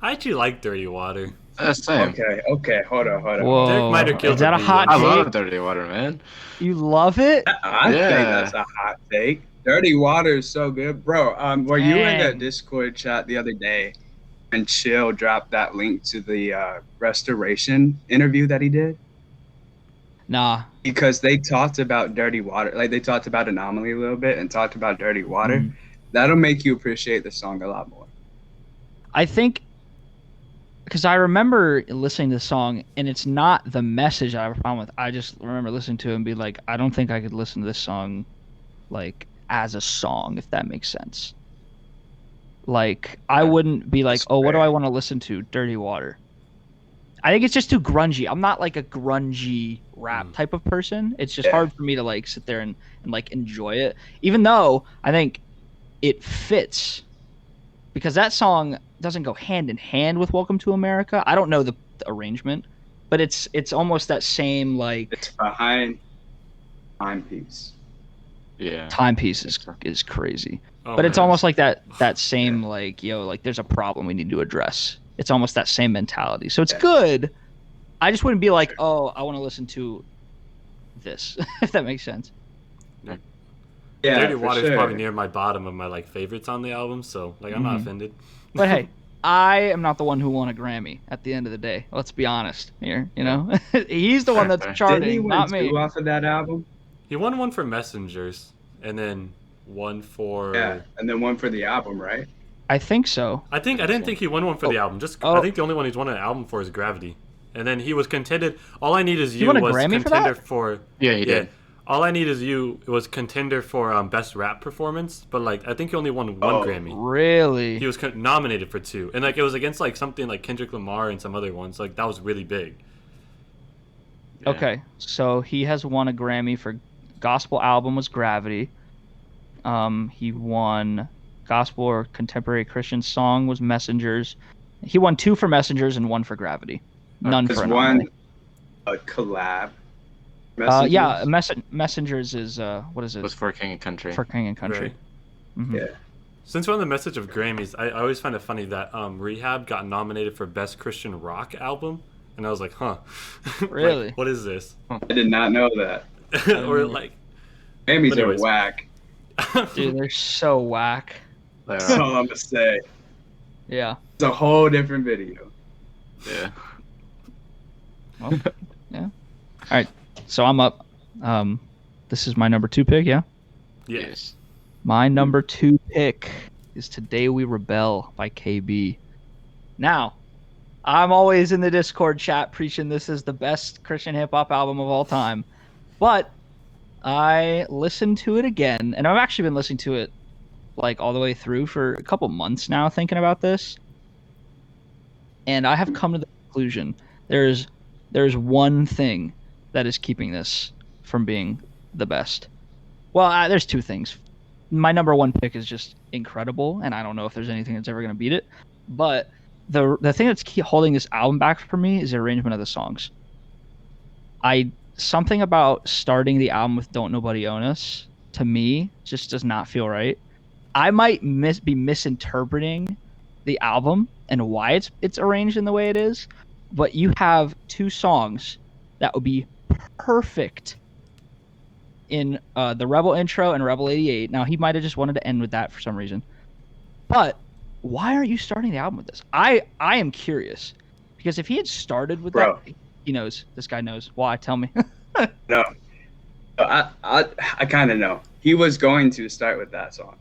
I actually like Dirty Water. Same. Okay, hold on. Whoa, Derek might have killed is that a the hot I take? love Dirty Water, man. You love it? I Yeah. think that's a hot take. Dirty Water is so good, bro. Were you in the Dang. Discord chat the other day and Chill dropped that link to the restoration interview that he did? Nah. Because they talked about Dirty Water, like they talked about Anomaly a little bit and talked about Dirty Water. Mhm. That'll make you appreciate the song a lot more. I think because I remember listening to the song and it's not the message I have a problem with. I just remember listening to it and be like, I don't think I could listen to this song like as a song, if that makes sense. Like I wouldn't be like, oh, what do I want to listen to? Dirty Water. I think it's just too grungy. I'm not like a grungy rap type of person. It's just hard for me to like sit there and like enjoy it. Even though I think it fits because that song doesn't go hand in hand with Welcome to America. I don't know the arrangement, but it's almost that same like It's behind timepiece. Yeah. timepiece is crazy. Oh, But it's man. almost like that same like, like there's a problem we need to address. It's almost that same mentality. So it's good. I just wouldn't be like, oh, I want to listen to this, if that makes sense. Yeah, Dirty for Water is sure. probably near my bottom of my like favorites on the album, so like I'm not offended. But hey, I am not the one who won a Grammy at the end of the day. Let's be honest here, you know? He's the one that's Didn't he charting, win not me. 2 off of that album? He won one for Messengers, and then one for. Yeah, and then one for the album, right? I think so. I didn't think he won one for the album. I think the only one he's won an album for is Gravity, and then he was contended. All I Need Is You won a was Grammy for contender that? for. Yeah, he did. All I Need Is You was contender for best rap performance, but like I think he only won one Grammy. Really? He was nominated for 2, and like it was against like something like Kendrick Lamar and some other ones. Like that was really big. Yeah. Okay, so he has won a Grammy for gospel album was Gravity. He won gospel or contemporary Christian song was Messengers. He won 2 for Messengers and 1 for Gravity. None There's for one Anomaly. a collab. Yeah, Messengers? Messengers is what is it? It was for King and Country. For King and Country. Right. Mhm. Yeah. Since we're on the message of Grammys, I always find it funny that Rehab got nominated for Best Christian Rock Album, and I was like, huh. Like, Really? what is this? I did not know that. Or like, Grammys But are anyways. whack. Dude, they're so whack. They That's are. all I'm gonna say. Yeah. It's a whole different video. Yeah. Well, yeah. All right. So I'm up. This is my number 2 pick, yeah? yes. My number 2 pick is Today We Rebel by KB. Now, I'm always in the Discord chat preaching this is the best Christian hip hop album of all time. But I listened to it again, and I've actually been listening to it like all the way through for a couple months now thinking about this. And I have come to the conclusion there's one thing that is keeping this from being the best. Well, there's 2 things. my number one pick is just incredible, and I don't know if there's anything that's ever gonna beat it. But the thing that's holding this album back for me is the arrangement of the songs. Something about starting the album with "Don't Nobody Own Us" to me just does not feel right. I might be misinterpreting the album and why it's arranged in the way it is, but you have two songs that would be perfect in the Rebel intro and Rebel 88. Now, he might have just wanted to end with that for some reason. But why aren't you starting the album with this? I am curious, because if he had started with that, he knows. This guy knows. Why? Tell me. No. I kind of know. He was going to start with that song.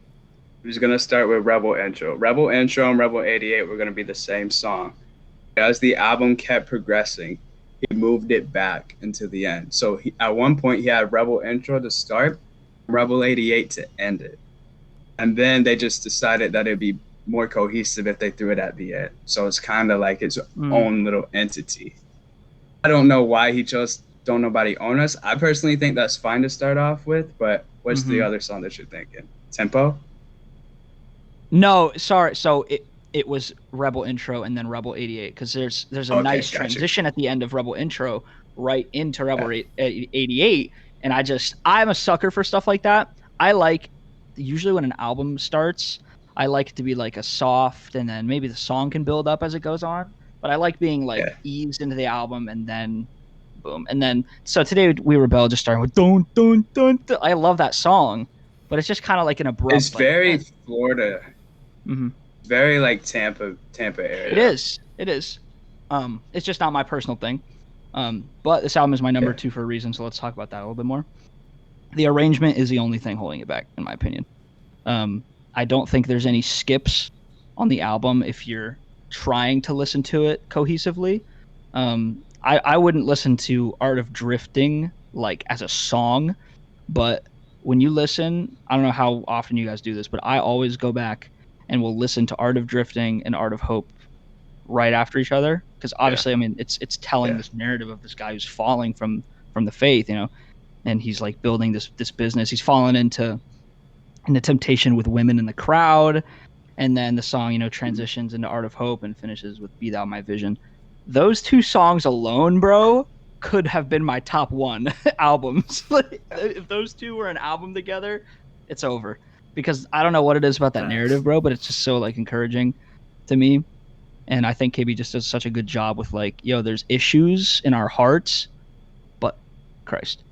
He was going to start with Rebel Intro. Rebel Intro and Rebel 88 were going to be the same song. As the album kept progressing, he moved it back into the end. So at one point, he had Rebel Intro to start, Rebel 88 to end it. And then they just decided that it'd be more cohesive if they threw it at the end. So it's kind of like its own little entity. I don't know why he chose Don't Nobody Own Us. I personally think that's fine to start off with, but what's the other song that you're thinking? Tempo? No, sorry. So it was Rebel Intro and then Rebel 88, because there's a nice transition at the end of Rebel Intro right into Rebel 88, and I'm a sucker for stuff like that. I like, usually when an album starts, I like it to be like a soft, and then maybe the song can build up as it goes on, but I like being like eased into the album and then boom. And then so today We Rebel just started with dun dun dun dun. I love that song, but it's just kind of like an abrupt. It's very Florida. Very like Tampa area. It is. It's just not my personal thing. But this album is my number 2 for a reason, so let's talk about that a little bit more. The arrangement is the only thing holding it back, in my opinion. I don't think there's any skips on the album if you're trying to listen to it cohesively. I wouldn't listen to Art of Drifting like as a song, but when you listen, I don't know how often you guys do this, but I always go back and will listen to Art of Drifting and Art of Hope right after each other, because obviously, I mean, it's telling this narrative of this guy who's falling from the faith, you know, and he's like building this business. He's fallen into temptation with women in the crowd, and then the song, you know, transitions into Art of Hope and finishes with Be Thou My Vision. Those two songs alone, bro, could have been my top 1 albums. If those two were an album together, it's over. Because I don't know what it is about that narrative, bro, but it's just so like encouraging to me. And I think KB just does such a good job with like, yo, there's issues in our hearts, but Christ.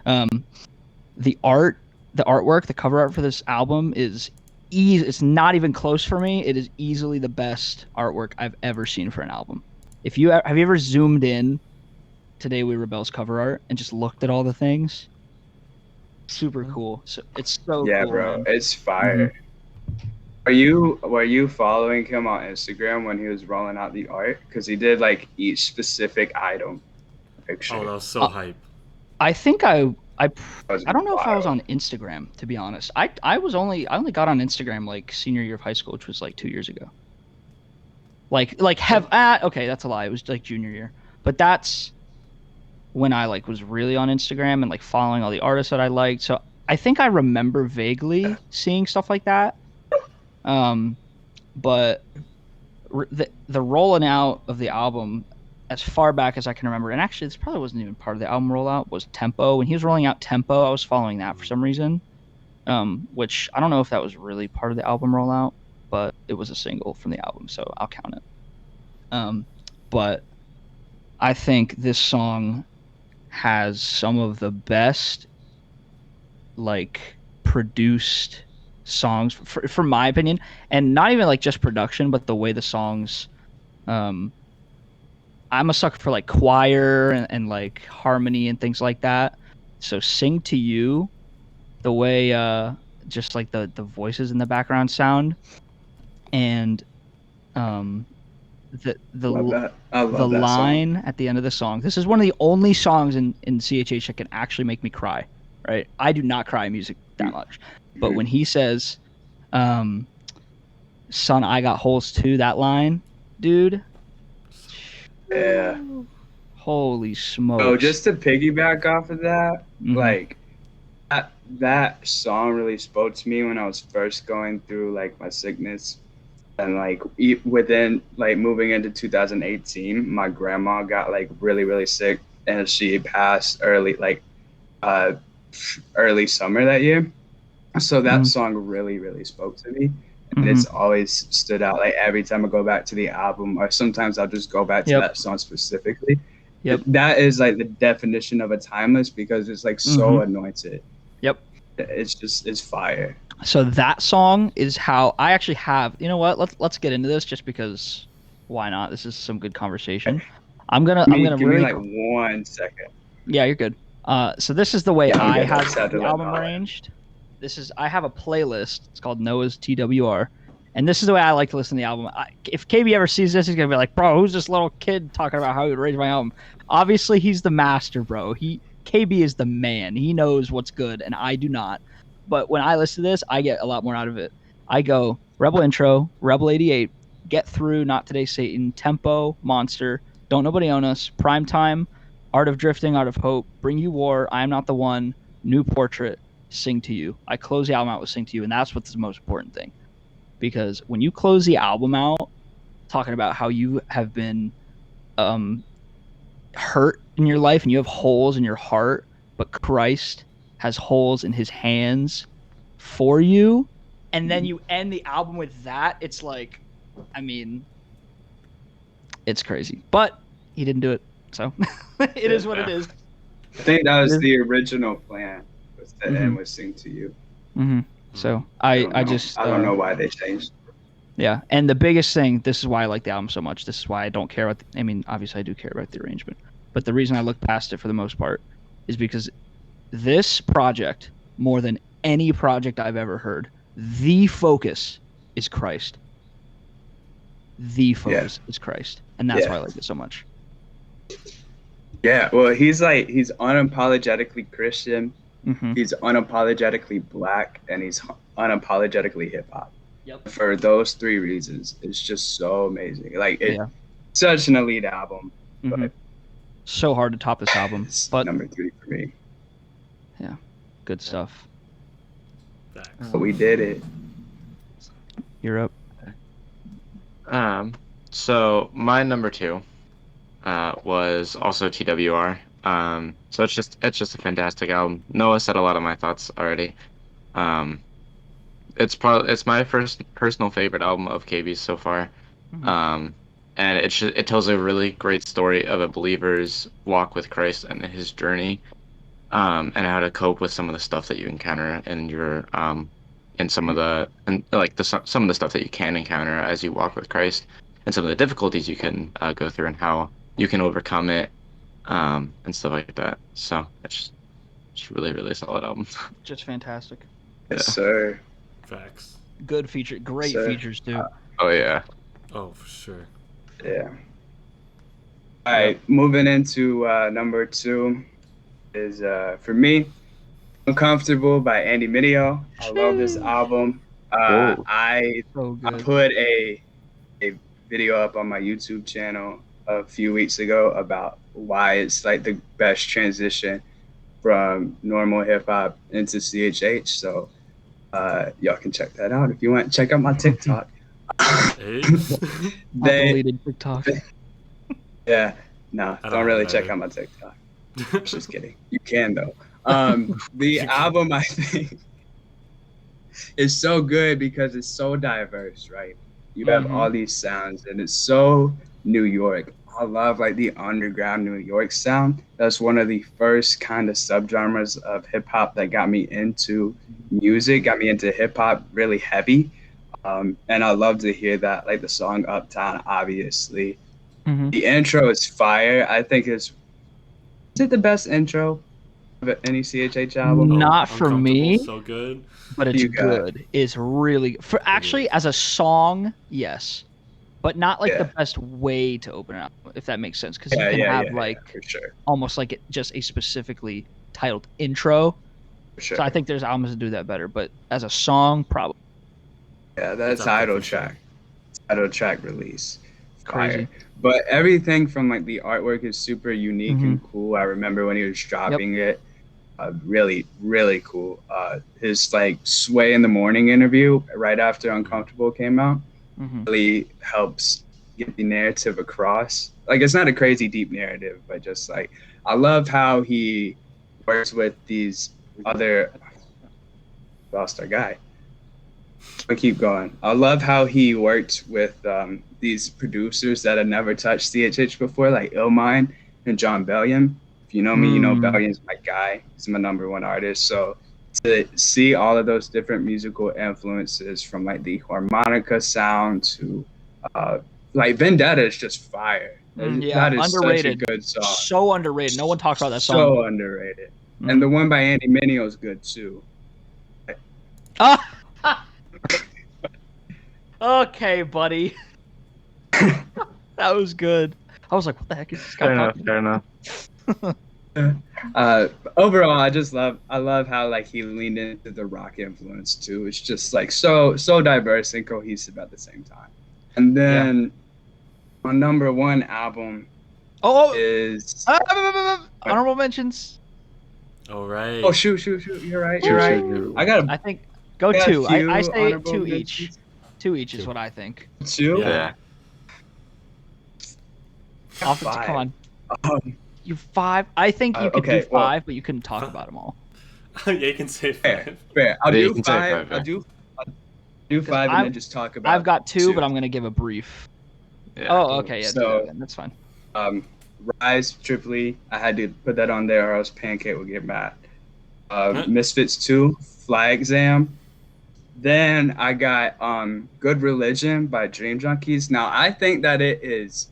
The artwork, the cover art for this album is it's not even close for me. It is easily the best artwork I've ever seen for an album. Have you ever zoomed in Today We Rebel's cover art and just looked at all the things? Super cool. So it's so cool, bro, man. It's fire. Were you following him on Instagram when he was rolling out the art? Because he did like each specific item picture. Oh, that was so hype. I think I don't know if I was on Instagram, to be honest. I only got on Instagram like senior year of high school, which was like 2 years ago. Okay, that's a lie. It was like junior year, but that's when I like was really on Instagram and like following all the artists that I liked. So I think I remember vaguely seeing stuff like that. But the rolling out of the album, as far back as I can remember, and actually this probably wasn't even part of the album rollout, was Tempo. When he was rolling out Tempo, I was following that for some reason, which I don't know if that was really part of the album rollout, but it was a single from the album, so I'll count it. But I think this song has some of the best like produced songs for my opinion, and not even like just production, but the way the songs, I'm a sucker for like choir and like harmony and things like that. So Sing to You, the way just like the voices in the background sound, and the line at the end of the song. This is one of the only songs in CHH that can actually make me cry. Right? I do not cry music that much. But when he says, son, I got holes too, that line, dude. Yeah. Holy smokes. Oh, just to piggyback off of that, like, that song really spoke to me when I was first going through like my sickness, and like within like moving into 2018, my grandma got like really sick, and she passed uh early summer that year. So that song really spoke to me, and it's always stood out. Like every time I go back to the album, or sometimes I'll just go back to that song specifically. Yep. That is like the definition of a timeless, because it's like so anointed. Yep. It's fire. So that song is how I actually have. You know what? Let's get into this just because. Why not? This is some good conversation. I'm gonna give really me like 1 second. Yeah, you're good. So this is the way I have the like album arranged. I have a playlist. It's called Noah's TWR, and this is the way I like to listen to the album. If KB ever sees this, he's gonna be like, "Bro, who's this little kid talking about how he would arrange my album?" Obviously, he's the master, bro. KB is the man. He knows what's good, and I do not. But when I listen to this, I get a lot more out of it. I go Rebel Intro, Rebel 88, Get Through, Not Today Satan, Tempo, Monster, Don't Nobody Own Us, Prime Time, Art of Drifting, Art of Hope, Bring You War, I Am Not the One, New Portrait, Sing to You. I close the album out with Sing to You, and that's what's the most important thing. Because when you close the album out, talking about how you have been hurt in your life and you have holes in your heart, but Christ has holes in his hands for you, and then you end the album with that, it's like, I mean, it's crazy. But he didn't do it, so it is what it is. I think that was the original plan, was to end with Sing to You. So I don't know why they changed. Yeah, and the biggest thing, this is why I like the album so much. This is why I don't care about I mean, obviously I do care about the arrangement, but the reason I look past it for the most part is because this project, more than any project I've ever heard, the focus is Christ. The focus is Christ, and that's why I like it so much. Yeah, well, he's unapologetically Christian. He's unapologetically black, and he's unapologetically hip hop. Yep. For those three reasons, it's just so amazing. Like such an elite album. But so hard to top this album. But number 3 for me. Yeah, good stuff. But we did it. You're up. So my number 2 was also TWR. So it's just a fantastic album. Noah said a lot of my thoughts already. It's my first personal favorite album of KB's so far. And it tells a really great story of a believer's walk with Christ and his journey, and how to cope with some of the stuff that you encounter in your some of the stuff that you can encounter as you walk with Christ, and some of the difficulties you can go through, and how you can overcome it, and stuff like that. So it's really solid album. Just fantastic. Yes, sir. Facts. Good feature, great features too. Oh yeah. Oh, for sure. Yeah. All right, moving into number 2 is for me, Uncomfortable by Andy Mineo. I love this album. I put a video up on my YouTube channel a few weeks ago about why it's like the best transition from normal hip hop into CHH. So y'all can check that out if you want. Check out my TikTok. Hey. Deleted TikTok. Yeah, no, don't really check out my TikTok. Just kidding. You can though. The album, I think, is so good because it's so diverse, right? You have all these sounds, and it's so New York. I love like the underground New York sound. That's one of the first kind of subgenres of hip hop that got me into music, got me into hip hop really heavy. And I love to hear that, like the song Uptown, obviously. The intro is fire. I think is it the best intro of any CHH album? Not for me. So good. But it's good. It's really for actually as a song, yes. But not like the best way to open it up, if that makes sense. Because you can have for sure. Almost like just a specifically titled intro. For sure. So I think there's albums that do that better. But as a song, probably. Yeah, that's title track. Title track release. Crazy. But everything from like the artwork is super unique and cool. I remember when he was dropping it. really, really cool. His like Sway in the Morning interview right after Uncomfortable came out really helps get the narrative across. Like, it's not a crazy deep narrative, but just like, I love how he works with these other, lost our guy. But keep going. I love how he worked with these producers that have never touched CHH before, like Illmind and John Bellion. If you know me, you know Bellion's my guy. He's my #1 artist. So to see all of those different musical influences from like the harmonica sound to like Vendetta is just fire. That is underrated. Such a good song. So underrated. No one talks about that song. So underrated. And the one by Andy Mineo is good too. Okay, buddy. That was good. I was like, what the heck is this guy talking about? Fair enough. Overall, I love how like he leaned into the rock influence too. It's just like so diverse and cohesive at the same time. And then my #1 album is honorable mentions. All right. Oh shoot! You're right. I think go two. I say two each. Two each is what I think. Two. Yeah. Come on. You 5. I think you could do 5, but you couldn't talk about them all. Yeah, you can say 5. Fair. I'll Yeah, do 5. I'll do 5 and then just talk about. I've got 2, but I'm gonna give a brief. Yeah. Oh, okay. Yeah. So, that's fine. Rise, Triply. I had to put that on there, or else Pancake would get mad. Misfits 2, Fly Exam. Then I got Good Religion by Dream Junkies. Now I think that it is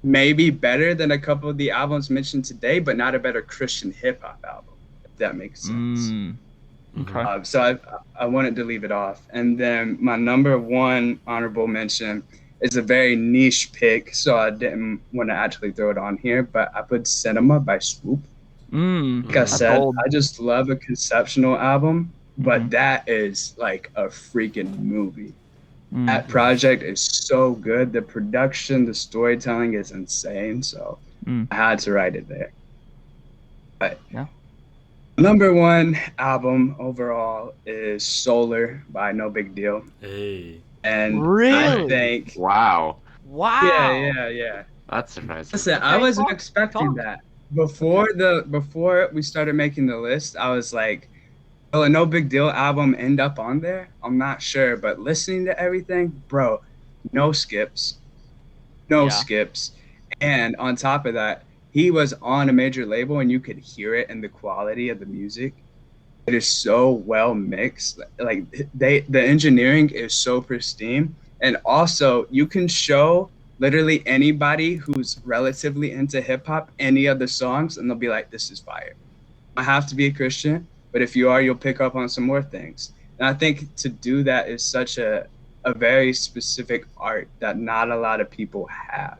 maybe better than a couple of the albums mentioned today, but not a better Christian hip hop album, if that makes sense. Okay. So I wanted to leave it off. And then my #1 honorable mention is a very niche pick, so I didn't want to actually throw it on here, but I put Cinema by Swoop. Like I said, I just love a conceptual album, but that is like a freaking movie. That project is so good. The production, the storytelling is insane. So I had to write it there. But #1 album overall is Solar by No Big Deal. Hey. And really? I think Wow. Yeah. That's surprising. Listen, I wasn't expecting that. Before we started making the list, I was like, will a No Big Deal album end up on there? I'm not sure, but listening to everything, bro, no skips. And on top of that, he was on a major label and you could hear it in the quality of the music. It is so well mixed. Like the engineering is so pristine. And also you can show literally anybody who's relatively into hip hop any of the songs and they'll be like, this is fire. I have to be a Christian, but if you are, you'll pick up on some more things. And I think to do that is such a very specific art that not a lot of people have.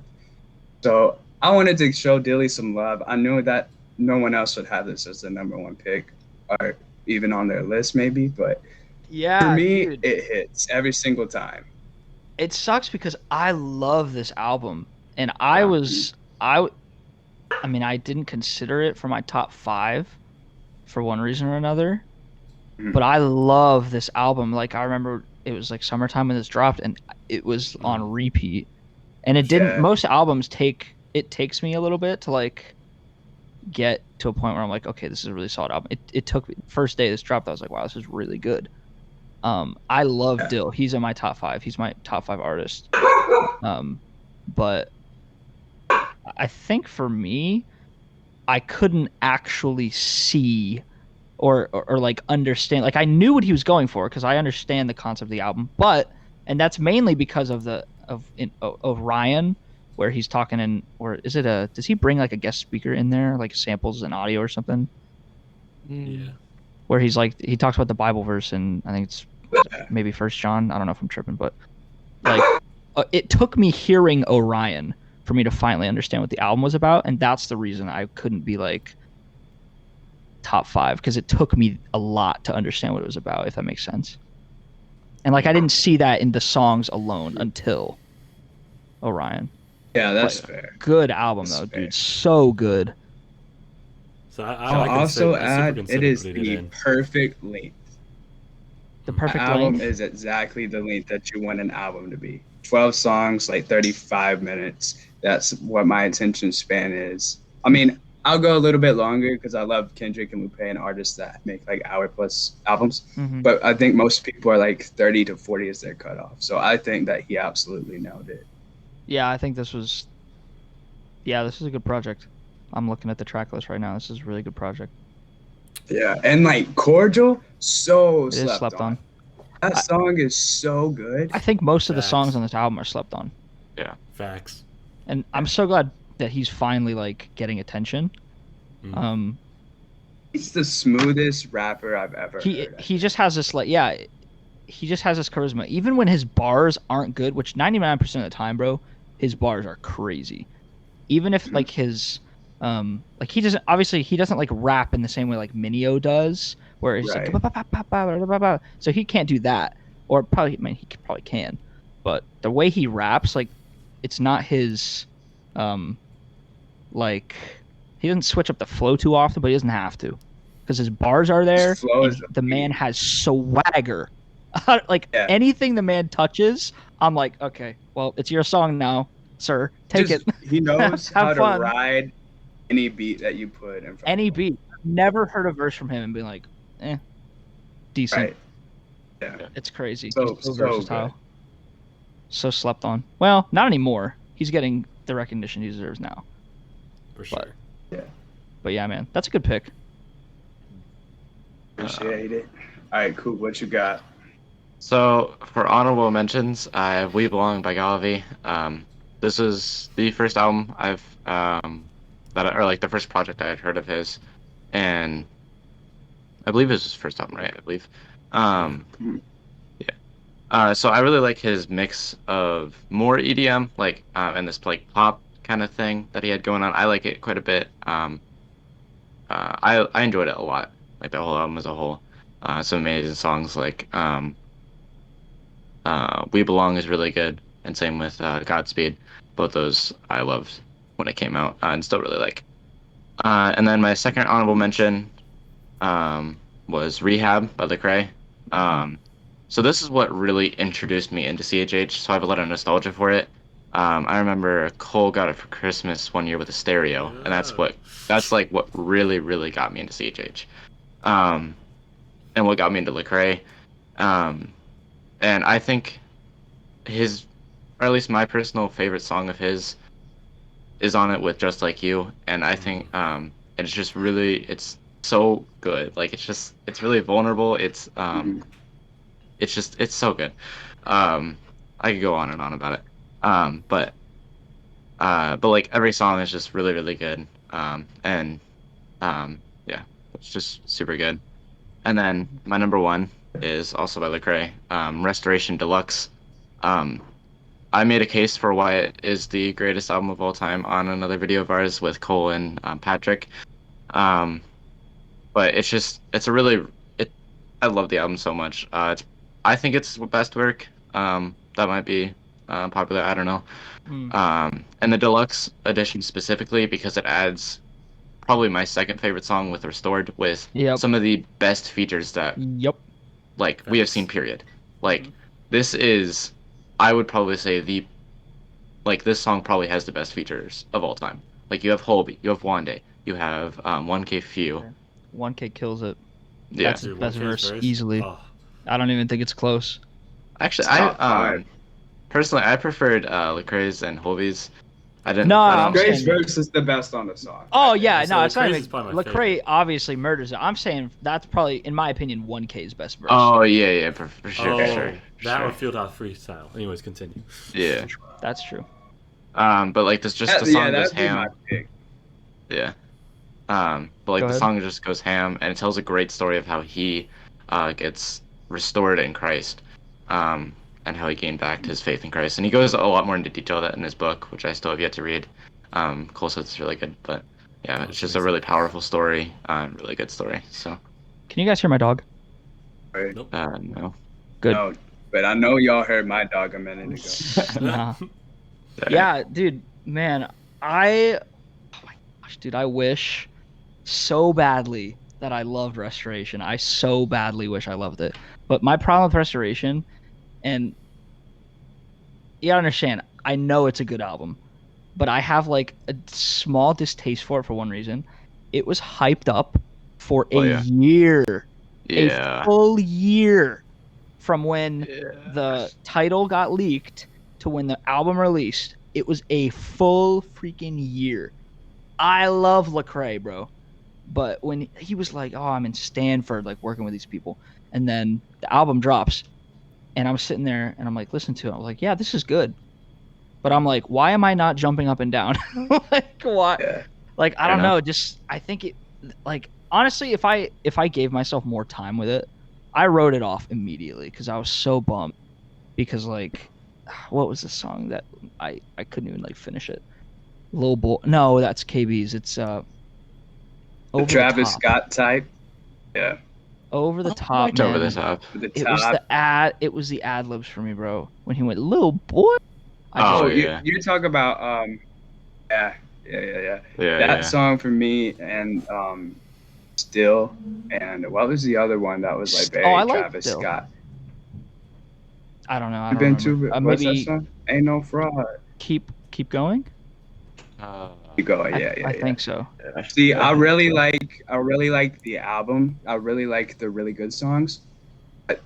So I wanted to show Dilly some love. I knew that no one else would have this as the #1 pick or even on their list maybe, but for me, it hits every single time. It sucks because I love this album, and I mean, I didn't consider it for my top 5 for one reason or another, but I love this album. Like, I remember it was like summertime when this dropped, and it was on repeat. And it didn't. Most albums takes me a little bit to like get to a point where I'm like, okay, this is a really solid album. It took me first day this dropped, I was like, wow, this is really good. I love Dill. He's in my top 5. He's my top 5 artist. But I think for me, I couldn't actually see or like understand. Like, I knew what he was going for because I understand the concept of the album, and that's mainly because of of Ryan, where he's talking in, or is it does he bring like a guest speaker in there, like samples and audio or something? Yeah. Where he's like, he talks about the Bible verse, and I think it's maybe 1 John. I don't know if I'm tripping, but like it took me hearing Orion for me to finally understand what the album was about, and that's the reason I couldn't be like top 5, because it took me a lot to understand what it was about, if that makes sense. And like, I didn't see that in the songs alone until Orion. Yeah, that's fair. Good album though, dude. So good. So I'll I also super add it consider is putting it the in. perfect length. The The perfect album length. is exactly the length that you want an album to be. 12 songs, like 35 minutes. That's what my attention span is. I mean, I'll go a little bit longer because I love Kendrick and Lupe and artists that make like hour plus albums. Mm-hmm. But I think most people are like 30 to 40 is their cutoff. So I think that he absolutely nailed it. Yeah, I think this was. Yeah, this is a good project. I'm looking at the track list right now. This is a really good project. Yeah. And like Cordial, so It is slept slept on. That song is so good. I think most of the Facts. songs on this album are slept on. Yeah. Facts. And I'm so glad that he's finally like getting attention. Mm. He's the smoothest rapper I've ever heard. He just has this like he just has this charisma. Even when his bars aren't good, which 99% of the time, bro, his bars are crazy. Even if like his like he doesn't like rap in the same way like Mineo does, where he's Right. like ba, ba, ba, ba, ba, ba, ba. So he can't do that. Or probably, I mean, he probably can, but the way he raps, like, it's not his, like, he doesn't switch up the flow too often, but he doesn't have to, because his bars are there. His flow And is the man has swagger. Like Yeah. anything the man touches, I'm like, okay, well, it's your song now, sir. Take it. He knows Have how fun. to ride any beat that you put in front Any of him. beat. I've never heard a verse from him and been like, decent. Right. Yeah. It's crazy. So- He's so so versatile. good. So slept on. Well, not anymore. He's getting the recognition he deserves now. For sure. But yeah, man, that's a good pick. Appreciate it. All right, cool. What you got? So for honorable mentions, I have We Belong by Gobby. This is the first album I've or like the first project I had heard of his, and I believe it was his first album, right? I believe. So I really like his mix of more EDM, like and this like pop kind of thing that he had going on. I like it quite a bit. I enjoyed it a lot, like the whole album as a whole. Some amazing songs like We Belong is really good, and same with Godspeed. Both those I loved when it came out and still really like. And then my second honorable mention was Rehab by Lecrae. So this is what really introduced me into CHH, so I have a lot of nostalgia for it. I remember Cole got it for Christmas one year with a stereo, and that's like what really, really got me into CHH. And what got me into Lecrae. And I think his, or at least my personal favorite song of his is on it with Just Like You, and I think it's just really, it's so good. Like it's really vulnerable. It's so good. I could go on and on about it. But like every song is just really, really good. Yeah, it's just super good. And then my number one is also by Lecrae, Restoration Deluxe. I made a case for why it is the greatest album of all time on another video of ours with Cole and Patrick. But I love the album so much. I think it's his best work. That might be popular. I don't know. And the deluxe edition specifically because it adds probably my second favorite song with Restored with some of the best features that we have seen, period. Like this is, I would probably say this song probably has the best features of all time. Like you have Holby, you have Wande, you have 1K Few. 1K kills it. Yeah. That's his best verse easily. Oh. I don't even think it's close. Actually, personally I preferred Lecrae's and Holby's. Lecrae's verse is the best on the song. Oh yeah, So no, it's not Lecrae's even. is probably my Lecrae favorite. obviously murders it. I'm saying that's probably, in my opinion, 1K's best verse. Oh yeah, for sure, Oh, for sure. that would feel out freestyle. Anyways, continue. Yeah. That's true. But like this, just the song goes that'd be my ham. pick. Yeah. But like Go the ahead. song just goes ham, and it tells a great story of how he gets restored in Christ, and how he gained back his faith in Christ. And he goes a lot more into detail of that in his book, which I still have yet to read. Cole says it's really good, but yeah, it's just a really powerful story, really good story. So. Can you guys hear my dog? Right? Nope. No. Good. No, but I know y'all heard my dog a minute ago. Nah. Yeah, dude, man, oh my gosh, dude, I wish so badly that I loved Restoration. I so badly wish I loved it. But my problem with Restoration, and you gotta understand, I know it's a good album, but I have like a small distaste for it for one reason. It was hyped up for a year, a full year, from when the title got leaked to when the album released. It was a full freaking year. I love Lecrae, bro. But when he was like, "Oh, I'm in Stanford, like working with these people," and then the album drops, and I'm sitting there and I'm like, listen to it. I'm like, yeah, this is good. But I'm like, why am I not jumping up and down? Like, what? Yeah. Like, I don't know. Just, I think it, like, honestly, if I gave myself more time with it, I wrote it off immediately because I was so bummed. Because, like, what was the song that I couldn't even, like, finish it? Lil Boy. No, that's KB's. It's, the Travis Scott type. Yeah. Over the top, man. Over the top. It was the ad libs for me, bro. When he went, "Little boy." You talk about that song for me, and Still, and what was the other one that was like very Travis Scott? I don't know. I don't remember. What's that song? Ain't No Fraud. Keep going. Keep going. I think so. See, I really like the album. I really like the really good songs. But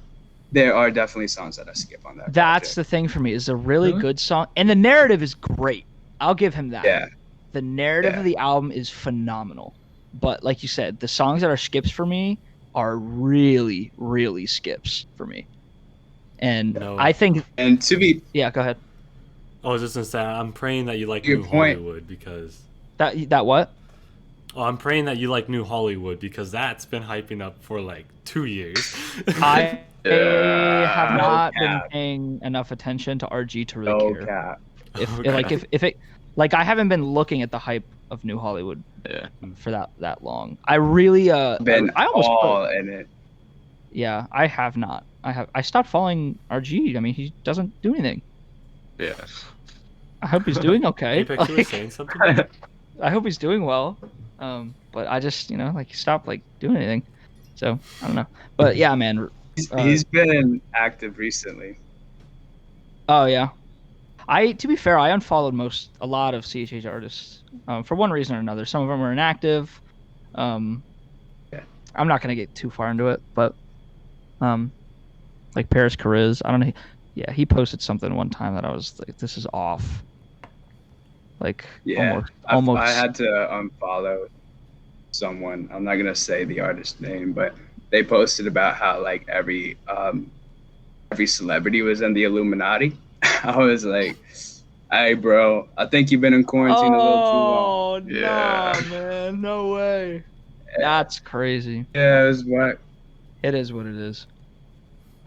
there are definitely songs that I skip on that. That's the thing for me. Is a really good song, and the narrative is great. I'll give him that. Yeah. The narrative of the album is phenomenal. But like you said, the songs that are skips for me are really, really skips for me. And I think. And to be. Yeah, go ahead. I was just gonna say, I'm praying that you like New Hollywood because. That what? Oh, I'm praying that you like New Hollywood because that's been hyping up for like 2 years. I have not been paying enough attention to RG to really care. If it like I haven't been looking at the hype of New Hollywood for that long. I really been I almost all in it. Yeah, I have not. I stopped following RG. I mean, he doesn't do anything. Yeah. I hope he's doing okay. Apex, you were saying something? I hope he's doing well. But I just, he stopped like doing anything. So I don't know. But yeah, man. He's been active recently. Oh yeah. To be fair, I unfollowed a lot of CHH artists for one reason or another. Some of them are inactive. I'm not gonna get too far into it, but like Paris Kariz, I don't know. Yeah, he posted something one time that I was like, this is off. Like almost. I had to unfollow someone. I'm not gonna say the artist's name, but they posted about how like every celebrity was in the Illuminati. I was like, "Hey, bro, I think you've been in quarantine a little too long." Oh no, man, no way. That's crazy. Yeah, it was what. It is what it is.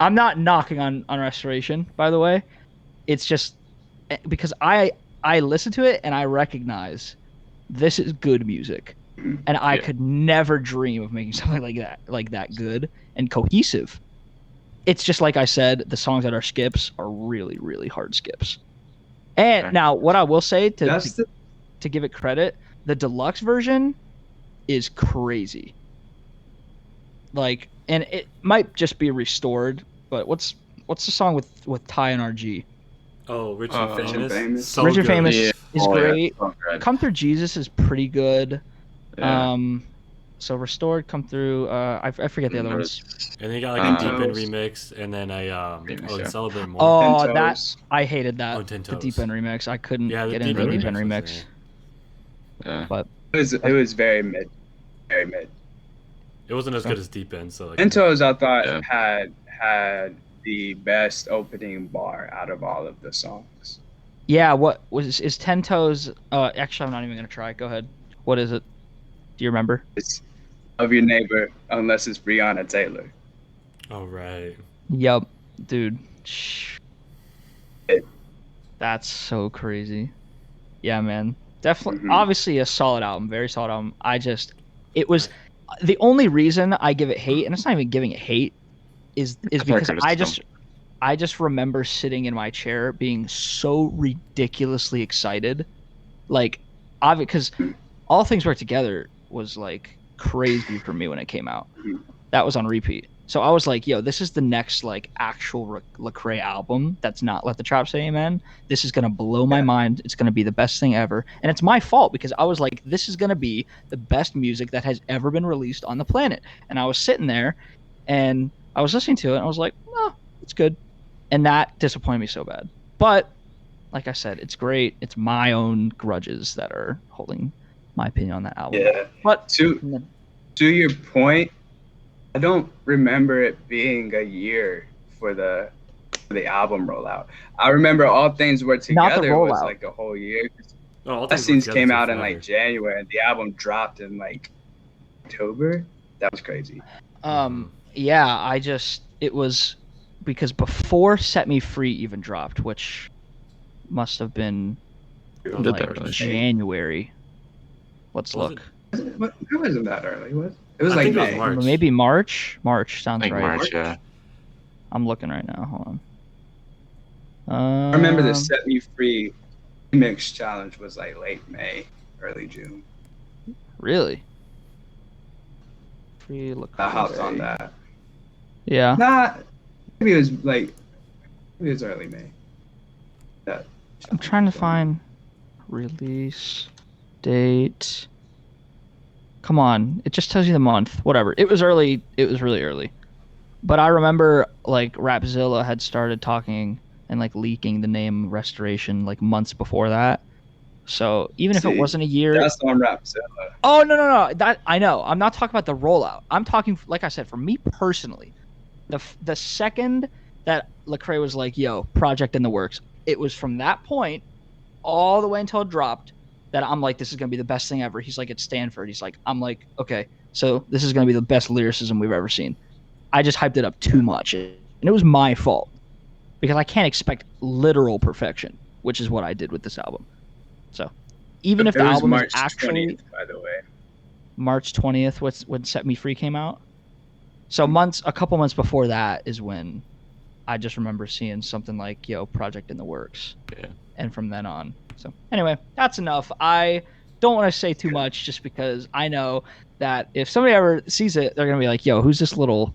I'm not knocking on Restoration, by the way. It's just because I listen to it and I recognize this is good music, and I could never dream of making something like that good and cohesive. It's just like I said, the songs that are skips are really, really hard skips. And now, what I will say to give it credit, the deluxe version is crazy. Like, and it might just be restored, but what's the song with Ty and RG? Oh, Rich and Famous. So Rich and Famous is great. Yeah. Come Through Jesus is pretty good. Yeah. So Restored, Come Through. I forget the other ones. And then you got like a Deep End remix, and then Celebrate More. Oh, I hated that. The Deep End remix. I couldn't get into the Deep End remix. Yeah. But it was very mid, very mid. It wasn't as good as Deep End. So like, Tentos, I thought had the best opening bar out of all of the songs. Yeah, is Tentos? Actually, I'm not even gonna try. Go ahead. What is it? Do you remember? It's Of Your Neighbor, unless it's Breonna Taylor. Oh right. Yup, dude. That's so crazy. Yeah, man. Definitely. Obviously, a solid album. Very solid album. It was the only reason I give it hate, and it's not even giving it hate, is because I just remember sitting in my chair being so ridiculously excited, like, because All Things Work Together was like crazy for me when it came out. That was on repeat. So I was like, yo, this is the next like actual Lecrae album that's not Let the Trap Say Amen. This is gonna blow my mind. It's gonna be the best thing ever. And it's my fault because I was like, this is gonna be the best music that has ever been released on the planet. And I was sitting there and I was listening to it and I was like, oh, it's good. And that disappointed me so bad. But like I said, it's great. It's my own grudges that are holding my opinion on that album. Yeah. But to your point, I don't remember it being a year for the album rollout. I remember All Things Were Together was like a whole year. All Things came out in like January, and the album dropped in like October. That was crazy. Yeah, it was because before Set Me Free even dropped, which must have been like January. Let's look. It wasn't that early, was it? It was like May. March. Maybe March. March sounds like right. March, yeah. I'm looking right now. Hold on. I remember the Set Me Free remix challenge was like late May, early June. Really? Free Lecrae. I hopped on that. Yeah. Maybe it was early May. I'm trying to find release date. Come on, it just tells you the month. Whatever. It was early. It was really early. But I remember like Rapzilla had started talking and like leaking the name Restoration like months before that. So even if it wasn't a year, that's on Rapzilla. Oh no. That I know. I'm not talking about the rollout. I'm talking, like I said, for me personally, the second that Lecrae was like, "Yo, project in the works," it was from that point all the way until it dropped that I'm like, this is gonna be the best thing ever. He's like at Stanford. He's like, I'm like, okay, so this is gonna be the best lyricism we've ever seen. I just hyped it up too much, and it was my fault because I can't expect literal perfection, which is what I did with this album. So even if the album is actually 20th, by the way, March 20th, when Set Me Free came out. So a couple months before that is when I just remember seeing something like, yo, project in the works. Yeah. And from then on. So anyway, that's enough. I don't want to say too much just because I know that if somebody ever sees it, they're going to be like, yo, who's this little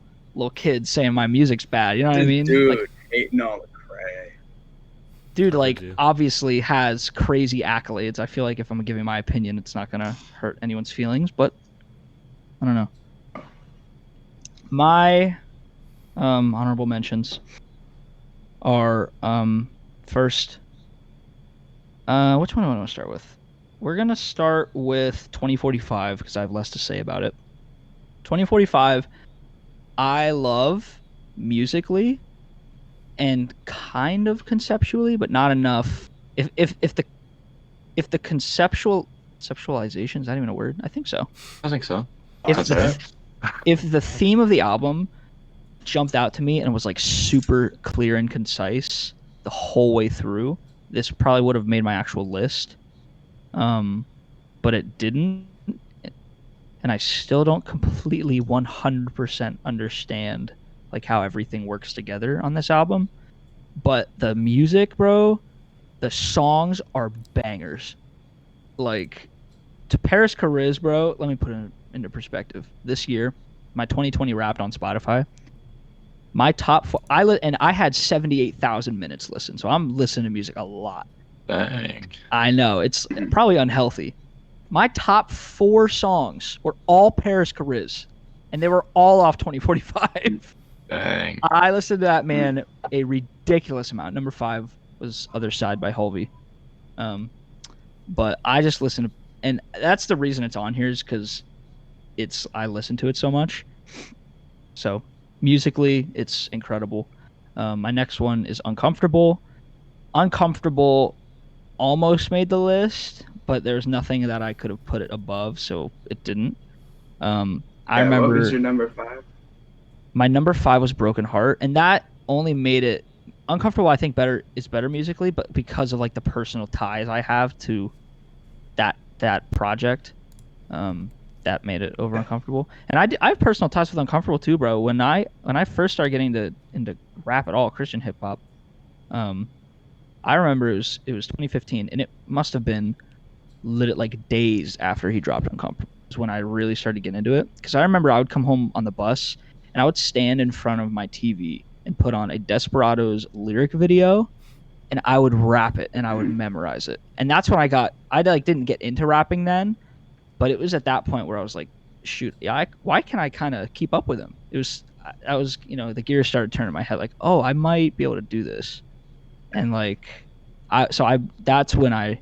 kid saying my music's bad? You know what I mean? Dude, like, hating on Lecrae. Dude, like, obviously has crazy accolades. I feel like if I'm giving my opinion, it's not going to hurt anyone's feelings, but I don't know. My honorable mentions are first. Which one do I want to start with? We're gonna start with 2045 because I have less to say about it. 2045, I love musically and kind of conceptually, but not enough. If the conceptualization, is that even a word? I think so. I think so. If the theme of the album jumped out to me and was like super clear and concise the whole way through, this probably would have made my actual list. But it didn't. And I still don't completely 100% understand like how everything works together on this album. But the music, bro, the songs are bangers. Like, to Paris Chariz, bro, let me put it into perspective. This year, my 2020 Wrapped on Spotify, my top four, I had 78,000 minutes listened, so I'm listening to music a lot. Dang. I know, it's probably unhealthy. My top 4 songs were all Paris Chariz, and they were all off 2045. Dang. I listened to that man a ridiculous amount. Number 5 was Other Side by Hulvey. But I just listened to, and that's the reason it's on here is because I listen to it so much. So musically, it's incredible. My next one is Uncomfortable. Uncomfortable almost made the list, but there's nothing that I could have put it above, so it didn't. I remember. What was your number 5? My number 5 was Broken Heart, and that only made it Uncomfortable. I think is better musically, but because of like the personal ties I have to that project, that made it over Uncomfortable. And I have personal ties with Uncomfortable too, bro. When I first started getting into rap at all, Christian hip hop, I remember it was 2015, and it must have been like days after he dropped when I really started getting into it. Because I remember I would come home on the bus and I would stand in front of my TV and put on a Desperados lyric video, and I would rap it and I would memorize it. And that's when I like didn't get into rapping then, but it was at that point where I was like, shoot, yeah, why can I kind of keep up with him? I was, the gears started turning in my head, like, oh, I might be able to do this. And like, that's when I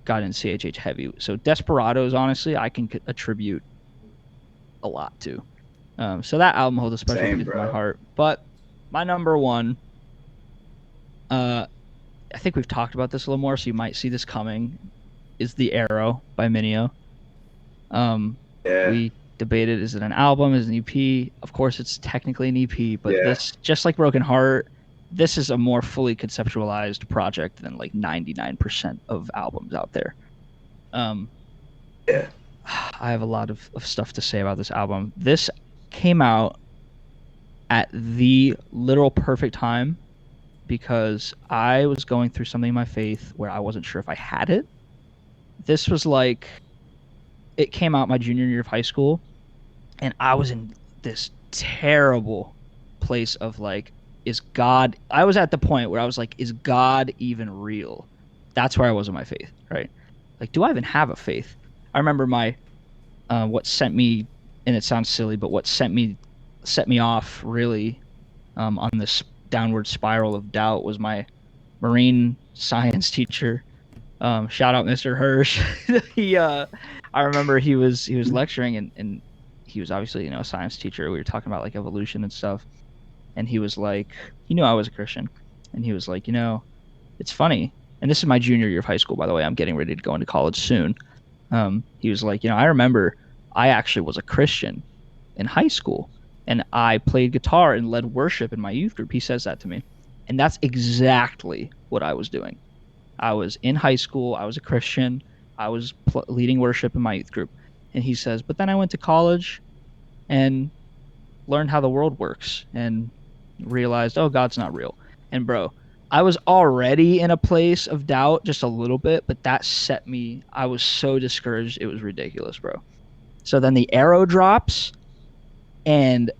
got in CHH heavy. So Desperados, honestly, I can attribute a lot to. So that album holds a special place in my heart. But my number one, I think we've talked about this a little more, so you might see this coming, is The Arrow by Mineo. We debated, is it an album, is it an EP? Of course, it's technically an EP, but this, just like Broken Heart, this is a more fully conceptualized project than like 99% of albums out there. I have a lot of stuff to say about this album. This came out at the literal perfect time because I was going through something in my faith where I wasn't sure if I had it. This was like, it came out my junior year of high school, and I was in this terrible place of like, I was at the point where I was like, is God even real? That's where I was in my faith, right? Like, do I even have a faith? I remember what sent me, and it sounds silly, but what set me off really on this downward spiral of doubt was my marine science teacher. Shout out Mr. Hirsch. I remember he was lecturing, and he was obviously, a science teacher. We were talking about like evolution and stuff. And he was like, he knew I was a Christian. And he was like, it's funny. And this is my junior year of high school, by the way. I'm getting ready to go into college soon. He was like, I remember I actually was a Christian in high school. And I played guitar and led worship in my youth group. He says that to me. And that's exactly what I was doing. I was in high school. I was a Christian. I was leading worship in my youth group. And he says, but then I went to college and learned how the world works and realized, oh, God's not real. And bro, I was already in a place of doubt just a little bit, but that set me, I was so discouraged, it was ridiculous, bro. So then The Arrow drops, and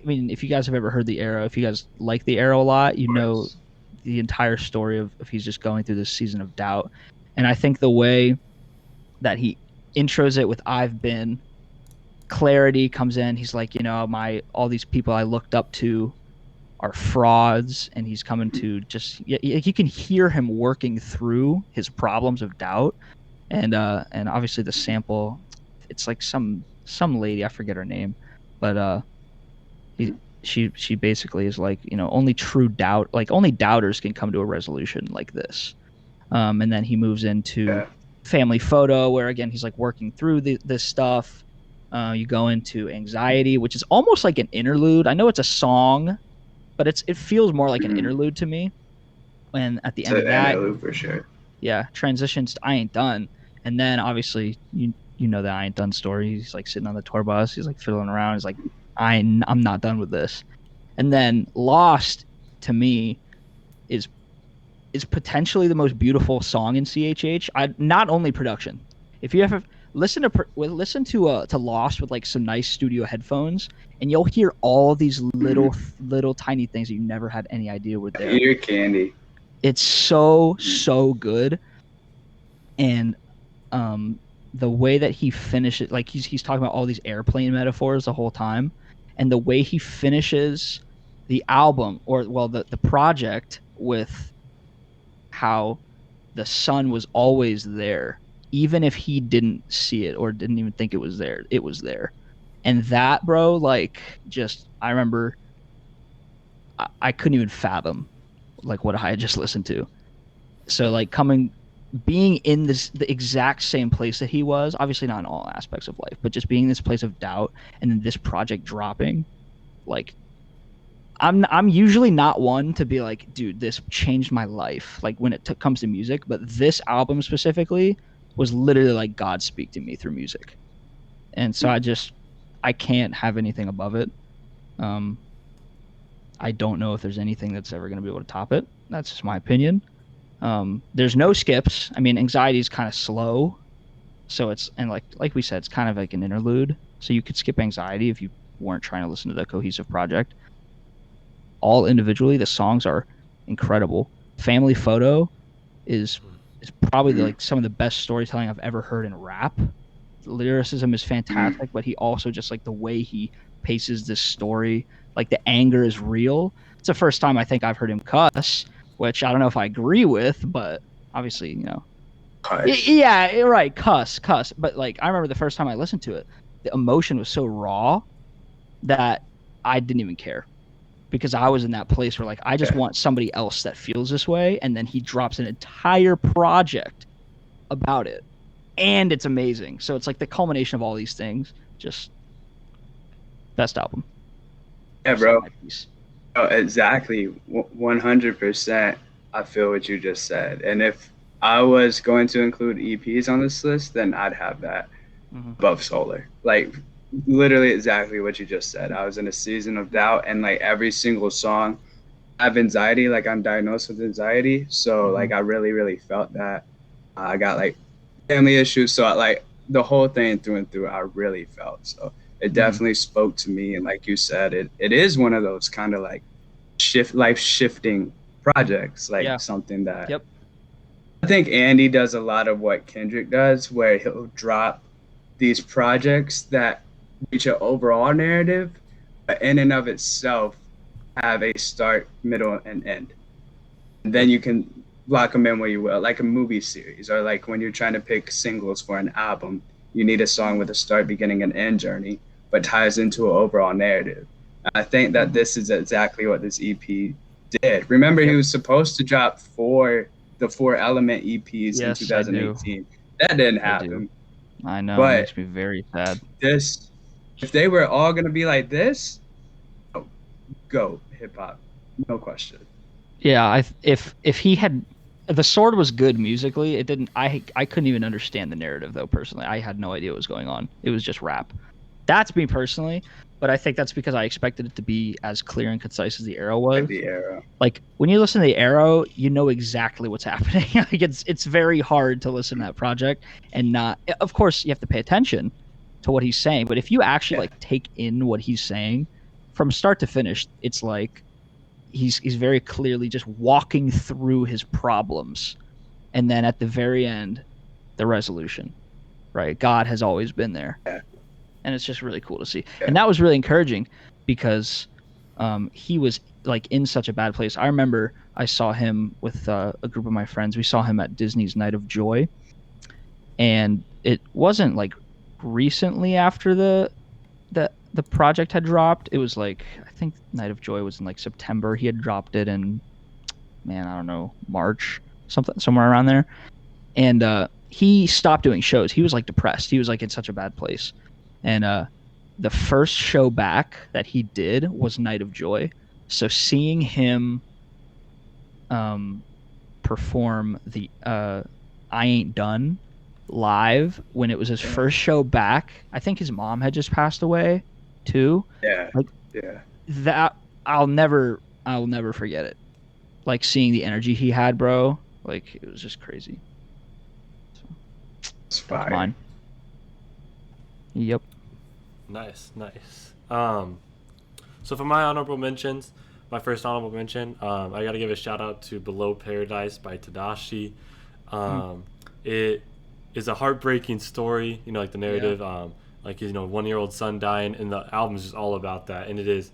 I mean, if you guys have ever heard The Arrow, if you guys like The Arrow a lot, you know the entire story of he's just going through this season of doubt. And I think the way that he intros it with I've Been, clarity comes in. He's like, all these people I looked up to are frauds, and he's coming to just, you can hear him working through his problems of doubt. And obviously the sample, it's like some lady, I forget her name, but she basically is like, only true doubt, like only doubters can come to a resolution like this. And then he moves into Family Photo, where again he's like working through this stuff. You go into Anxiety, which is almost like an interlude. I know it's a song, but it feels more like an interlude to me. And at the end of that, interlude for sure. Yeah, transitions to I Ain't Done, and then obviously you know the I Ain't Done story. He's like sitting on the tour bus. He's like fiddling around. He's like, I'm not done with this. And then Lost, to me, is potentially the most beautiful song in CHH. Not only production. If you ever listen to Lost with like some nice studio headphones, and you'll hear all these little tiny things that you never had any idea were there. Ear candy. It's so good, and the way that he finishes, like he's talking about all these airplane metaphors the whole time, and the way he finishes the album, or well, the project, with how the sun was always there, even if he didn't see it or didn't even think it was there. It was there. And that, bro, like, just, I remember I couldn't even fathom like what I had just listened to. So like being in the exact same place that he was, obviously not in all aspects of life, but just being in this place of doubt, and then this project dropping, like, I'm usually not one to be like, dude, this changed my life, like when it comes to music, but this album specifically was literally like God speak to me through music. And so I can't have anything above it. I don't know if there's anything that's ever going to be able to top it. That's just my opinion. There's no skips. I mean, Anxiety is kind of slow, So it's, and like we said, it's kind of like an interlude. So you could skip Anxiety if you weren't trying to listen to the cohesive project. All individually, the songs are incredible. Family Photo is probably like some of the best storytelling I've ever heard in rap. The lyricism is fantastic, but he also just like the way he paces this story, like the anger is real. It's the first time I think I've heard him cuss, which I don't know if I agree with, but obviously, you know. Yeah, right, cuss. But like I remember the first time I listened to it, the emotion was so raw that I didn't even care. Because I was in that place where like I just want somebody else that feels this way, and then he drops an entire project about it, and it's amazing. So it's like the culmination of all these things. Just best album. Yeah, bro. Oh, exactly, 100%. I feel what you just said, and if I was going to include EPs on this list, then I'd have that above Solar. Like literally exactly what you just said. I was in a season of doubt, and like every single song, I have anxiety. Like I'm diagnosed with anxiety, so like I really felt that. I got like family issues, so like the whole thing through and through, I really felt. So it definitely spoke to me, and like you said, it is one of those kind of like life shifting projects, like something that I think Andy does a lot of what Kendrick does, where he'll drop these projects that reach an overall narrative, but in and of itself have a start, middle, and end. And then you can lock them in where you will, like a movie series, or like when you're trying to pick singles for an album, you need a song with a start, beginning, and end journey, but ties into an overall narrative. I think that this is exactly what this EP did. Remember, he was supposed to drop the 4-element EPs in 2018. That didn't happen. I know, but it makes me very sad. If they were all gonna be like this, go hip hop, no question. Yeah, if he had, The Sword was good musically. It didn't. I couldn't even understand the narrative though. Personally, I had no idea what was going on. It was just rap. That's me personally, but I think that's because I expected it to be as clear and concise as The Arrow was. The Arrow. Like when you listen to The Arrow, you know exactly what's happening. Like it's very hard to listen to that project and not. Of course, you have to pay attention to what he's saying, but if you actually like take in what he's saying from start to finish, it's like he's very clearly just walking through his problems, and then at the very end, the resolution. Right? God has always been there. Yeah. And it's just really cool to see. And that was really encouraging because he was like in such a bad place. I remember I saw him with a group of my friends. We saw him at Disney's Night of Joy. And it wasn't like recently after the project had dropped. It was like, I think Night of Joy was in like September. He had dropped it in, I don't know, March, somewhere around there. And he stopped doing shows. He was like depressed. He was like in such a bad place. And the first show back that he did was Night of Joy. So seeing him perform the I Ain't Done live when it was his first show back, I think his mom had just passed away too. That I'll never forget it. Like seeing the energy he had, bro. Like it was just crazy. So, it's fire. Mine. Yep. Nice. So for my honorable mentions, my first honorable mention, I got to give a shout out to Below Paradise by Tadashi. It is a heartbreaking story, like the narrative, like 1-year-old son dying, and the album is just all about that, and it is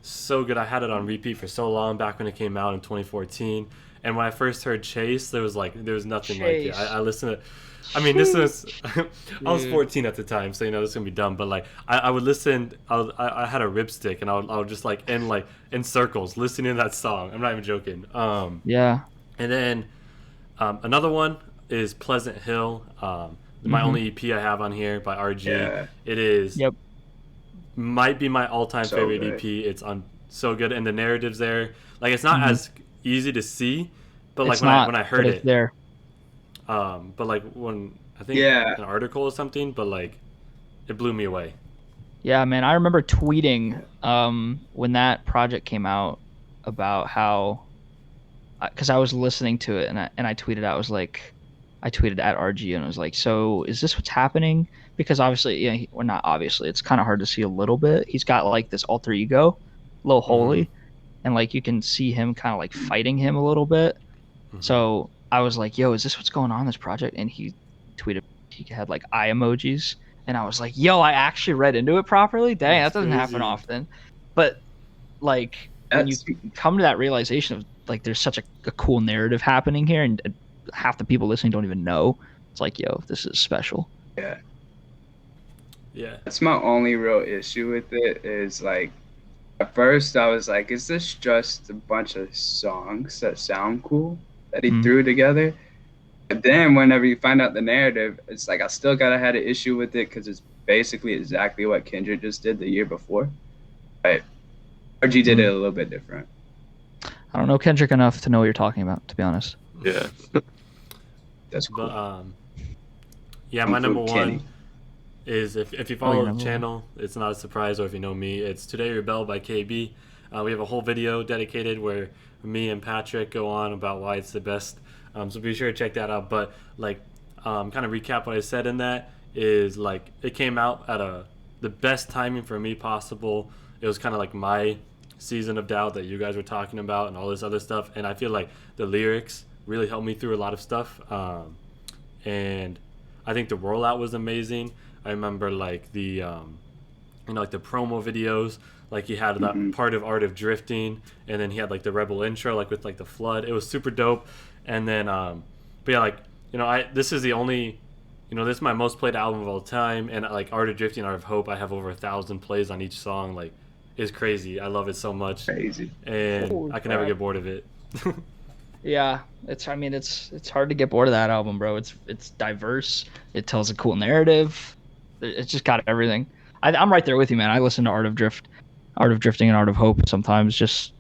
so good. I had it on repeat for so long back when it came out in 2014, and when I first heard Chase, there was nothing like it. I listened to. I mean, this was I was 14 at the time, so this is gonna be dumb. But like, I would listen. I had a ripstick, and I would just like in circles listening to that song. I'm not even joking. Yeah. And then another one is Pleasant Hill. My only EP I have on here by RG. Yeah. It is. Yep. Might be my all-time favorite EP. It's so good, and the narratives there. Like it's not as easy to see, but like when I heard it there. But like when I think an article or something, but like it blew me away. Yeah, man, I remember tweeting when that project came out about how, because I was listening to it and I tweeted out, I was like, I tweeted at RG and was like, so is this what's happening? Because obviously, well, not obviously, it's kind of hard to see a little bit. He's got like this alter ego, Lil Holy, and like you can see him kind of like fighting him a little bit. So I was like, yo, is this what's going on in this project? And he tweeted, he had like eye emojis. And I was like, yo, I actually read into it properly? Dang, that doesn't happen often. But like when you come to that realization of like there's such a cool narrative happening here and half the people listening don't even know, it's like, yo, this is special. Yeah, that's my only real issue with it is like at first I was like, is this just a bunch of songs that sound cool that he threw together? But then whenever you find out the narrative, it's like I still gotta had an issue with it because it's basically exactly what Kendrick just did the year before. But RG did it a little bit different. I don't know Kendrick enough to know what you're talking about, to be honest. Yeah. That's cool. But, yeah, my number one is if you follow the channel, it's not a surprise, or if you know me, it's Today Rebel by KB. We have a whole video dedicated where me and Patrick go on about why it's the best. So be sure to check that out. But like, kind of recap what I said in that is like it came out at the best timing for me possible. It was kind of like my season of doubt that you guys were talking about and all this other stuff. And I feel like the lyrics really helped me through a lot of stuff. And I think the rollout was amazing. I remember like the like the promo videos. Like he had that part of Art of Drifting, and then he had like the Rebel intro, like with like the flood. It was super dope. And then, but yeah, like this is the only, this is my most played album of all time. And like Art of Drifting, Art of Hope, I have over 1,000 plays on each song. Like, it's crazy. I love it so much. Crazy. And I can never get bored of it. Yeah, it's hard to get bored of that album, bro. It's diverse. It tells a cool narrative. It's just got everything. I'm right there with you, man. I listen to Art of Drifting and Art of Hope sometimes. Just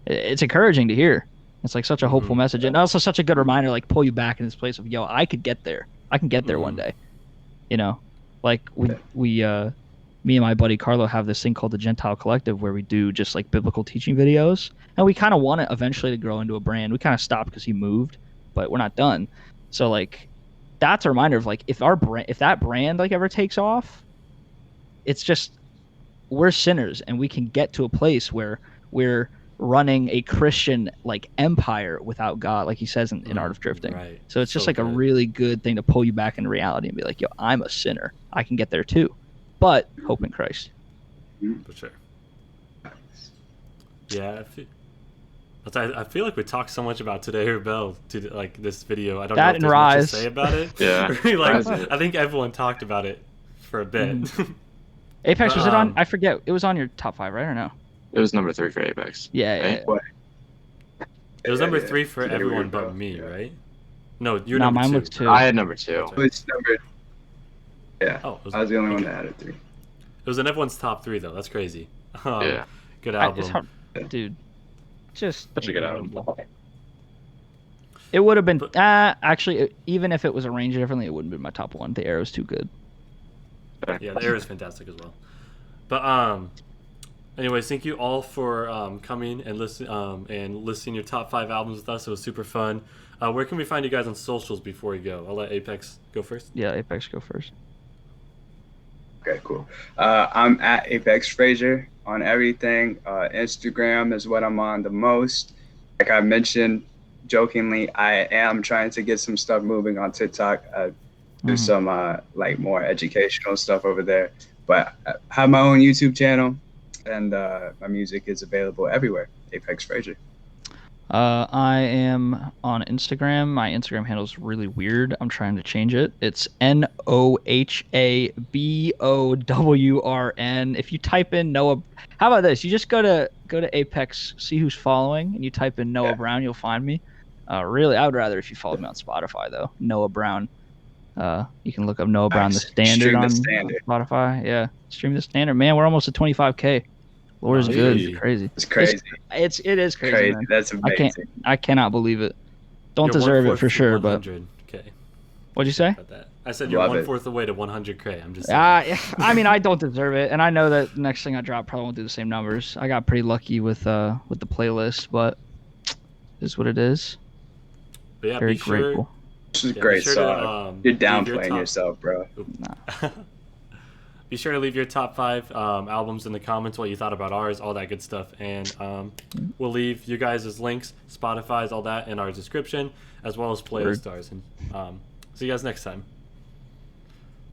it's encouraging to hear. It's like such a hopeful message, and also such a good reminder, like pull you back in this place of, yo, I could get there. I can get there one day. Like we me and my buddy Carlo have this thing called the Gentile Collective where we do just like biblical teaching videos, and we kind of want it eventually to grow into a brand. We kind of stopped because he moved, but we're not done. So like that's a reminder of like if that brand like ever takes off, it's just we're sinners and we can get to a place where we're running a Christian like empire without God, like he says in Art of Drifting. Right. So it's just like a really good thing to pull you back into reality and be like, yo, I'm a sinner. I can get there too. But hope in Christ. For sure. Yeah, I feel like we talked so much about Today Rebel to like this video. I don't know if there's much to say about it. Yeah. Like I think everyone talked about it for a bit. Apex, was it on? I forget. It was on your top 5, right, or no? It was number 3 for Apex. Yeah. It was number 3 for everyone but me, right? No, you're number 2. Mine was 2. I had number 2. It's number. Yeah. Oh, I was the only one that had it 3. It was in everyone's top 3 though. That's crazy. Yeah. Good album. It's hard, dude. Just such a good album. It would have been actually, even if it was arranged differently, it wouldn't have been my top 1. The Arrow's too good. Yeah, the Arrow is fantastic as well. But anyways, thank you all for coming and listing your top 5 albums with us. It was super fun. Where can we find you guys on socials before we go? I'll let Apex go first. Yeah, Apex go first. Okay, cool. I'm at Apex Frazier on everything. Instagram is what I'm on the most. Like I mentioned jokingly, I am trying to get some stuff moving on TikTok. Do some like more educational stuff over there. But I have my own YouTube channel, and my music is available everywhere. Apex Frazier. I am on Instagram. My Instagram handle is really weird. I'm trying to change it. It's NOHABOWRN. If you type in Noah, how about this? You just go to Apex, see who's following, and you type in Noah Brown, you'll find me. Really, I would rather if you followed me on Spotify though. Noah Brown. You can look up Noah Brown the Standard on Spotify. Yeah, stream the Standard. Man, we're almost at 25K. Lord is good. It's crazy. It's crazy. It is crazy. Man. That's amazing. I cannot believe it. Don't deserve it for sure, but. 100K. What'd you say? I said you're 1/4 away to 100K. I'm just saying. I mean, I don't deserve it, and I know that next thing I drop probably won't do the same numbers. I got pretty lucky with the playlist, but it is what it is. But yeah, Very be sure This is a great sure song. To, You're downplaying yourself, bro. Be sure to leave your top 5 albums in the comments, what you thought about ours, all that good stuff. And we'll leave you guys' links, Spotify's, all that in our description, as well as playlist stars. And see you guys next time.